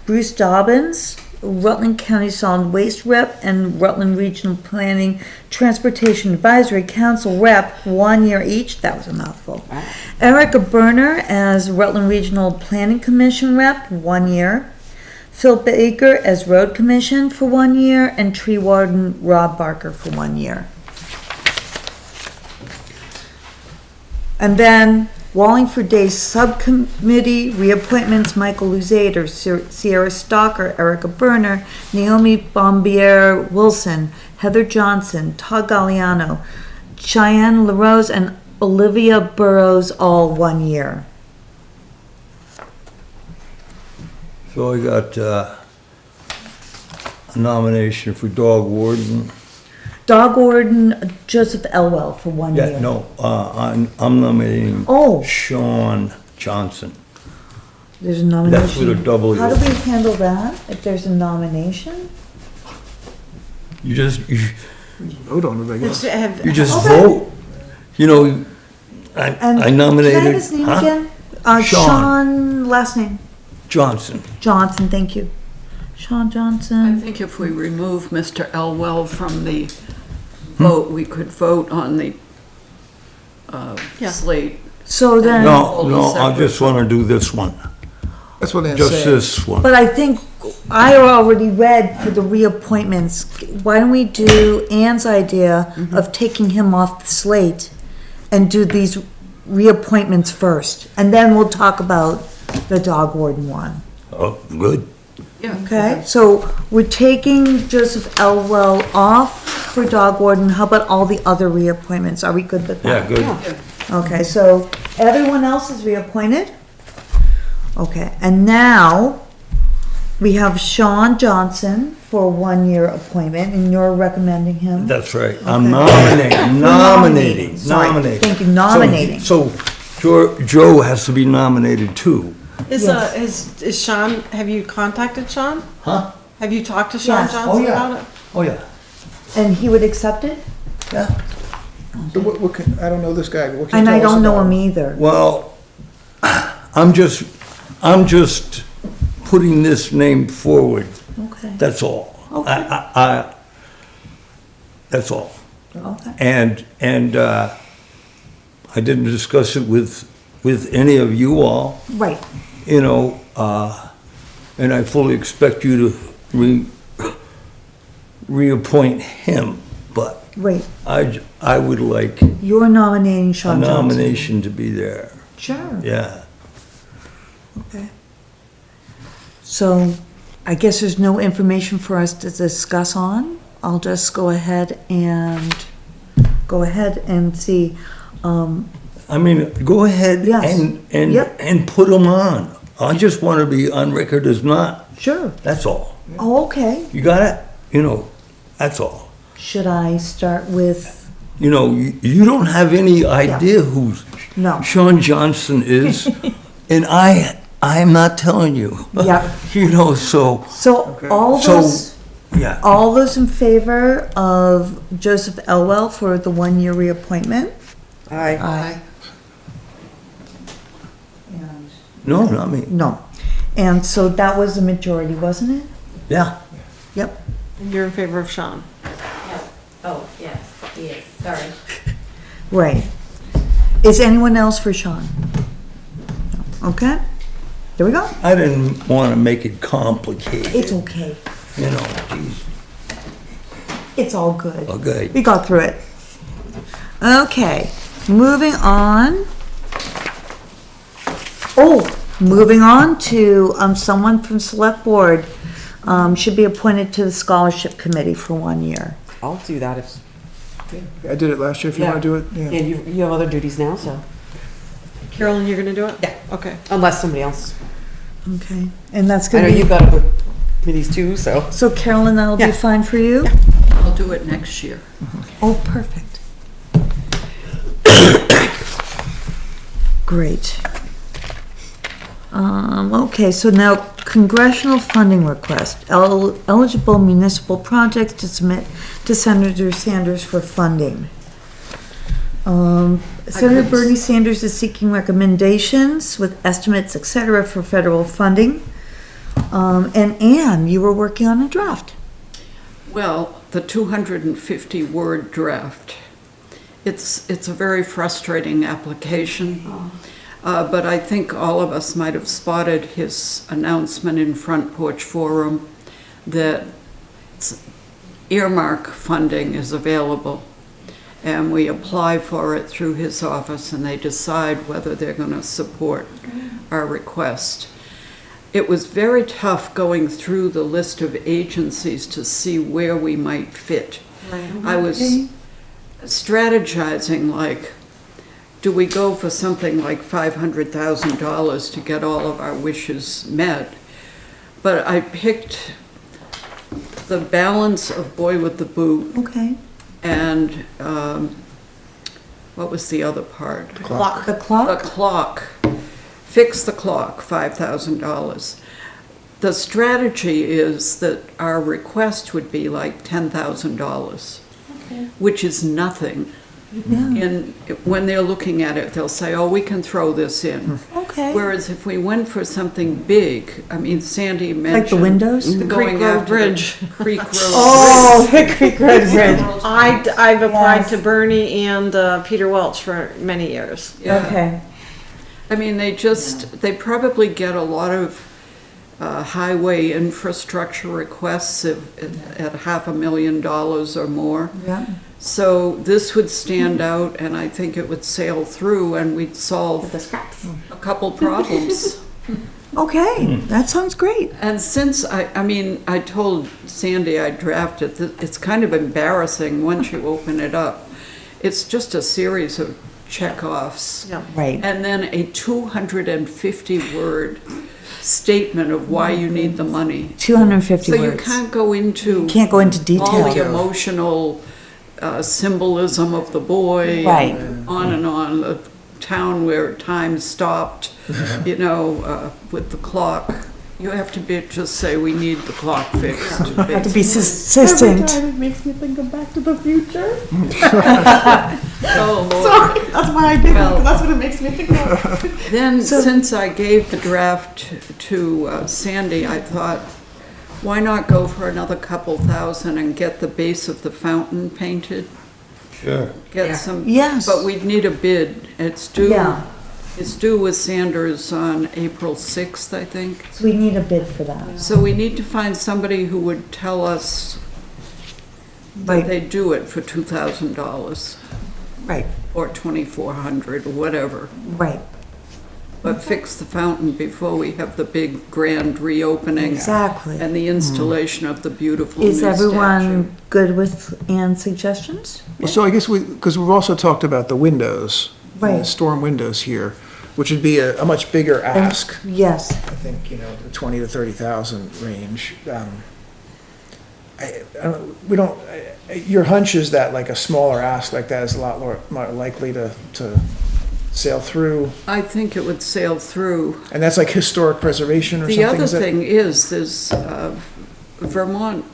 Bruce Dobbins, Rutland County Solid Waste Rep and Rutland Regional Planning Transportation Advisory Council Rep, 1 year each. That was a mouthful. Erica Berner as Rutland Regional Planning Commission Rep, 1 year. Phil Baker as Road Commission for 1 year, and Tree Warden Rob Barker for 1 year. And then Wallingford Days Subcommittee reappointments: Michael Luzader, Sierra Stalker, Erica Berner, Naomi Bombier Wilson, Heather Johnson, Todd Galliano, Cheyenne LaRose, and Olivia Burrows, all 1 year. So I got a nomination for dog warden. Dog warden Joseph Elwell for 1 year. Yeah, no, I'm nominating Oh. Sean Johnson. There's a nomination. That's with a W. How do we handle that if there's a nomination? You just, Vote on it, I guess. you just Okay. vote. You know, And I nominated. Can I have his name huh? again? Sean. Sean, last name. Johnson. Johnson, thank you. Sean I Johnson. think if we remove Mr. Elwell from the vote, we could vote on the Yeah. slate. So then, No, I just want to do this one. That's what they Just say. this one. but I think I already read for the reappointments. Why don't we do Ann's idea of taking him off the slate and do these reappointments first? And then we'll talk about the dog warden one. Oh, good. Yeah. Okay, so we're taking Joseph Elwell off for dog warden. How about all the other reappointments? Are we good with Yeah, that? good. Okay, so everyone else is reappointed? Okay, and now we have Sean Johnson for a 1 year appointment, and you're recommending him? That's right. I'm nominating. Sorry, thank you, nominating. So Joe has to be nominated too. Is Sean, have you contacted Sean? Huh? Have you talked to Sean Yes. Johnson yeah. about it? Oh, yeah. And he would accept it? Yeah. So I don't know this guy. What can And you I tell us don't know about him either. Well, I'm just putting this name forward. Okay, That's all. Okay. That's all. okay. And I didn't discuss it with any of you all, Right, you know, and I fully expect you to reappoint him. but Wait, I would like you're nominating a Sean Johnson? nomination to be there, Sure. yeah. Okay. So I guess there's no information for us to discuss on. I'll just go ahead and see. I mean, go ahead Yes. and Yep. put them on. I just want to be on record as not, Sure. that's all. Oh, okay. You got it? You know, that's all. Should I start with, You know, you don't have any idea who no. Sean Johnson is, and I'm not telling you. Yep. You know, so, So all So- those, yeah. all those in favor of Joseph Elwell for the 1-year reappointment? Aye. Aye. No, not me. No. And so that was the majority, wasn't it? Yeah. Yep. And you're in favor of Sean? Oh, yes, he is, sorry. Right. Is anyone else for Sean? No. Okay. There we go. I didn't want to make it complicated. It's okay. You know, geez. It's all good. Okay. We got through it. Okay, moving on. Oh, moving on to, someone from Select Board, should be appointed to the Scholarship Committee for 1 year. I'll do that if, I did it last year, if you Yeah. wanna do it, and yeah. you have other duties now, so, Carolyn, you're gonna do it? Yeah. Okay. unless somebody else. Okay, and that's I know gonna be, you've got other committees too, so. so Carolyn, that'll be Yeah. fine for you? I'll do it next year. Oh, perfect. Great. Okay, so now congressional funding request. Eligible municipal projects to submit to Senator Sanders for funding. Senator Bernie Sanders is seeking recommendations with estimates, et cetera, for federal funding. And Anne, you were working on a draft. Well, the 250-word draft, it's a very frustrating application. But I think all of us might have spotted his announcement in Front Porch Forum that earmark funding is available. And we apply for it through his office and they decide whether they're going to support our request. It was very tough going through the list of agencies to see where we might fit. I was strategizing, like, do we go for something like $500,000 to get all of our wishes met? But I picked the balance of Boy with the Boot Okay. and what was the other part? The clock. The clock. Fix the clock, $5,000. The strategy is that our request would be like $10,000, which is nothing. And when they're looking at it, they'll say, oh, we can throw this in. Okay. Whereas if we went for something big, I mean, Sandy mentioned. Like the windows? The going Creek Road after the Bridge. Creek Road Oh, the Creek Road Bridge. I've applied Yes. to Bernie and Peter Welch for many years. Yeah. Okay. I mean, they probably get a lot of highway infrastructure requests at $500,000 or more. Yeah. So this would stand out and I think it would sail through and we'd solve a couple problems. Okay, that sounds great. And since I told Sandy I drafted, it's kind of embarrassing once you open it up. It's just a series of check-offs. Yeah. Right. And then a 250-word statement of why you need the money. 250 So words. you can't go into Can't go into all the detail. emotional symbolism of the boy, Right. and on, the town where time stopped, with the clock. You have to just say, we need the clock fixed. Have to be succinct. it makes me think of Back to the Future. Oh, Lord. Sorry, that's why I did Well- it, that's what it makes me think of. Then, since I gave the draft to Sandy, I thought, why not go for another couple thousand and get the base of the fountain painted? Sure. Get some. Yes. But we'd need a bid. It's due. Yeah. It's due with Sanders on April 6th, I think. So we need a bid for that. So we need to find somebody who would tell us Right. They do it for $2,000 Right, or $2,400 or whatever. right, But fix the fountain before we have the big grand reopening. exactly. And the installation of the beautiful new Is statue. everyone good with Ann's suggestions? Well, so I guess because we've also talked about the windows. the Right. Storm windows here, which would be a much bigger ask. Yes, I think, the 20 to 30,000 range. We don't, your hunch is that like a smaller ask like that is a lot more likely to sail through? I think it would sail through. And that's like historic preservation or The something? other is it? thing is, Vermont,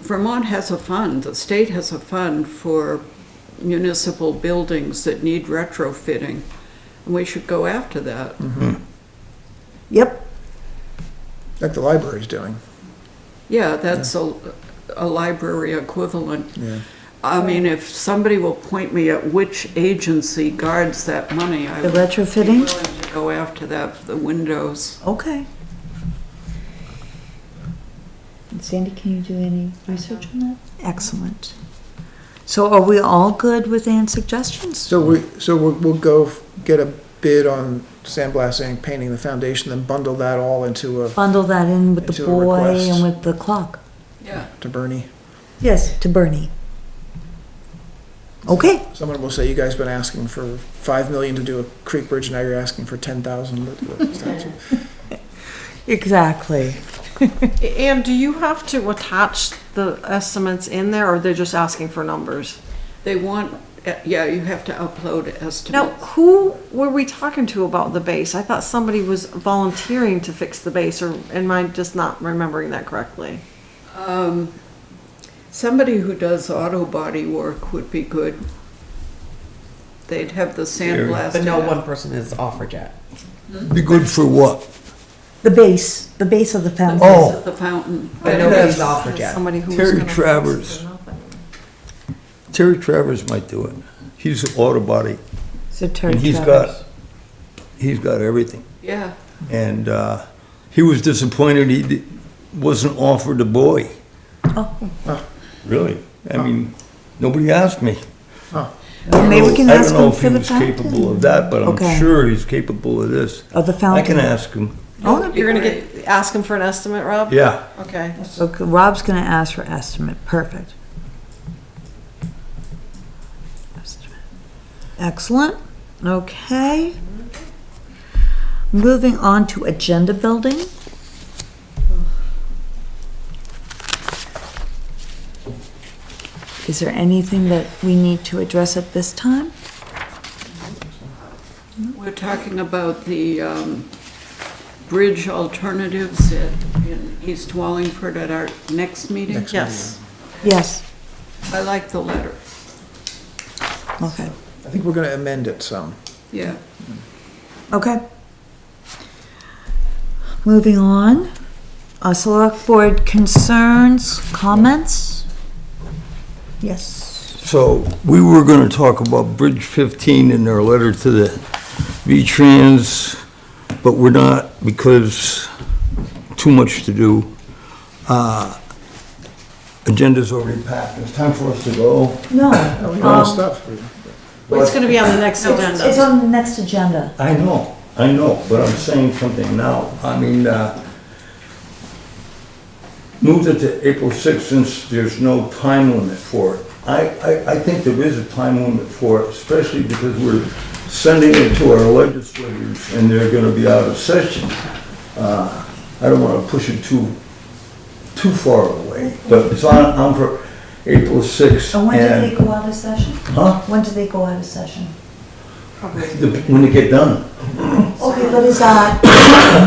Vermont has a fund, the state has a fund for municipal buildings that need retrofitting, and we should go after that. yep, Like the library's doing. Yeah, that's a library equivalent. Yeah. I mean, if somebody will point me at which agency guards that money, I the would be retrofitting, willing to go after that for the windows. okay. Sandy, can you do any research on that? Excellent. So are we all good with Ann's suggestions? So we'll go get a bid on sandblasting, painting the foundation, then bundle that all into Bundle that in with the Into a boy request. and with the clock. Yeah. to Bernie. Yes, to Bernie. Okay, Someone will say, you guys been asking for 5 million to do a creek bridge, now you're asking for 10,000. exactly. And do you have to attach the estimates in there, or they're just asking for numbers? They want, yeah, you have to upload Now, estimates. who were we talking to about the base? I thought somebody was volunteering to fix the base, or am I just not remembering that correctly? Somebody who does auto body work would be good. They'd have the sandblasted. But no one person has offered yet. Be good for what? The base of the fountain. Oh. The fountain. But nobody's offered yet. Somebody who was Terry gonna fix Travers. it or nothing. Terry Travers might do it. He's an auto body, So Terry and he's Travers. got everything. Yeah. And he was disappointed he wasn't offered a boy. Oh, Really? I mean, nobody asked me. maybe we can I ask don't know him if for he the was capable of that, but Okay. I'm sure he's capable of this. Of the I fountain. can ask him. Oh, You're gonna ask him for an estimate, Rob? Yeah. Okay. so Rob's gonna ask for estimate, perfect. Estimate. Excellent, okay. Moving on to agenda building. Is there anything that we need to address at this time? We're talking about the bridge alternatives in East Wallingford at our next meeting. Yes. Yes, I like the letter. okay, I think we're gonna amend it some. Yeah. okay. Moving on, select board concerns, comments? Yes. So we were gonna talk about Bridge 15 in our letter to the V-Trans, but we're not because too much to do. Agenda's already packed. It's time for us to go. No. We got all stuff. Well, it's gonna be on the next It's agenda. on the next agenda. I know, but I'm saying something now. I mean, moved it to April 6th since there's no time limit for it. I think there is a time limit for it, especially because we're sending it to our legislators and they're gonna be out of session. I don't wanna push it too far away, but it's on for April 6th. And when do they go out of session? Huh? When do they go out of session? When they get done. Okay, but is that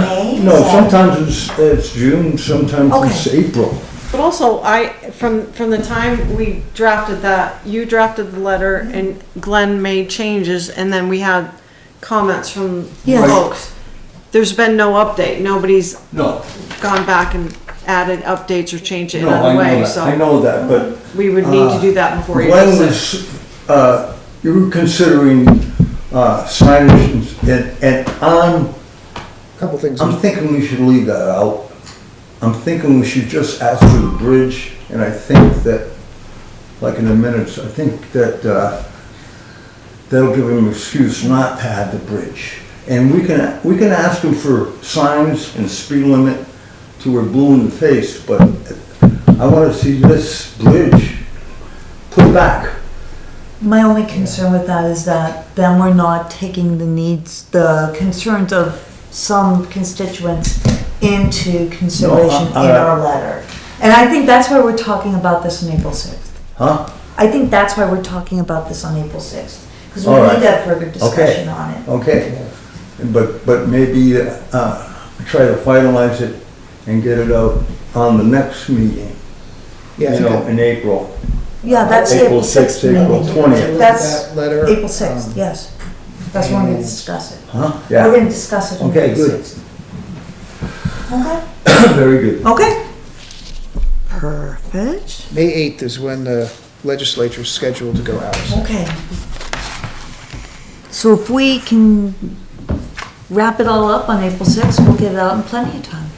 May? No, sometimes it's June, sometimes it's April. But also, from the time we drafted that, you drafted the letter and Glenn made changes, and then we had comments from Yes. folks. There's been no update. Nobody's No. gone back and added updates or changed it in No, I other know way, that, so I know that, but we would need to do that before you Glenn go. was, you were considering signage and Couple things. I'm thinking we should leave that out. I'm thinking we should just ask for the bridge, and I think that, like in the minutes, I think that, that'll give him an excuse not to have the bridge. And we can ask him for signs and speed limit till we're blue in the face, but I wanna see this bridge put back. My only concern with that is that then we're not taking the concerns of some constituents into consideration in our letter. And I think that's why we're talking about this on April 6th. Huh? I think that's why we're talking about this on April 6th, because we All right. need that further discussion on it. Okay, but maybe, try to finalize it and get it out on the next meeting, Yeah, I you think know, that- in April. Yeah, that's the April 6th April meeting. 20th. That's That letter, April 6th, yes. That's when we're gonna and- discuss it. Huh? We're Yeah, gonna discuss it on Okay, April good. 6th. Okay, very good. okay. Perfect, May 8th is when the legislature's scheduled to go out. okay. So if we can wrap it all up on April 6th, we'll get it out in plenty of time.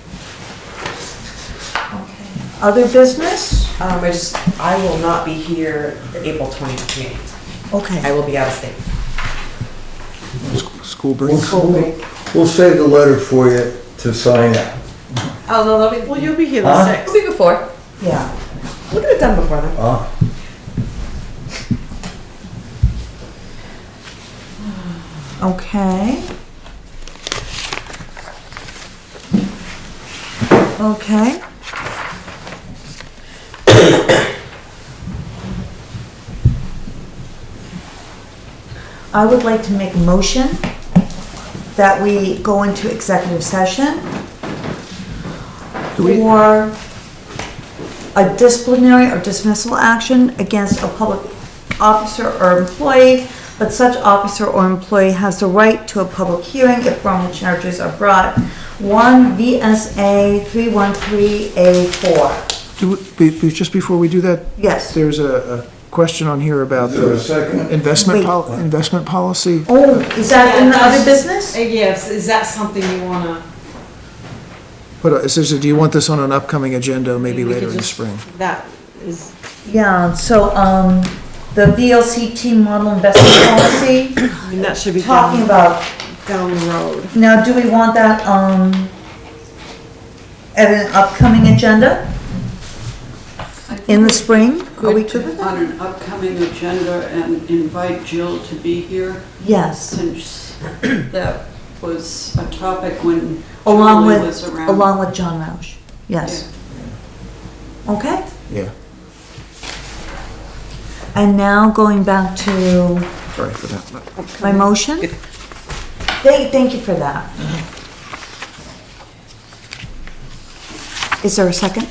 Okay. Other business? I will not be here the April 20th meeting. I Okay, will be out of state. School break. We'll save the letter for you to sign it. Oh, no, that'll be, Well, you'll be here the Huh? 6th. it'll be before. yeah. We'll get it done before then. Okay. Okay. I would like to make a motion that we go into executive session for a disciplinary or dismissal action against a public officer or employee, but such officer or employee has the right to a public hearing if formal charges are brought. 1 VSA 313A4. Just before we do that, Yes. there's a question on here about Is there a the second? investment policy. Oh, is that in the other business? Yes, is that something you wanna? But it says, do you want this on an upcoming agenda, maybe we could later in the just- spring? That is, Yeah, so, the VLCT model investment policy, I mean, that should be talking down, about, down the road. now, do we want that, at an upcoming agenda in the spring? Are we good with that? On an upcoming agenda and invite Jill to be here, Yes, since that was a topic when along Julie was with, around. along with John Roush, yes. Okay, Yeah, and now going back to sorry for that. my motion. Thank you for that. Is there a second?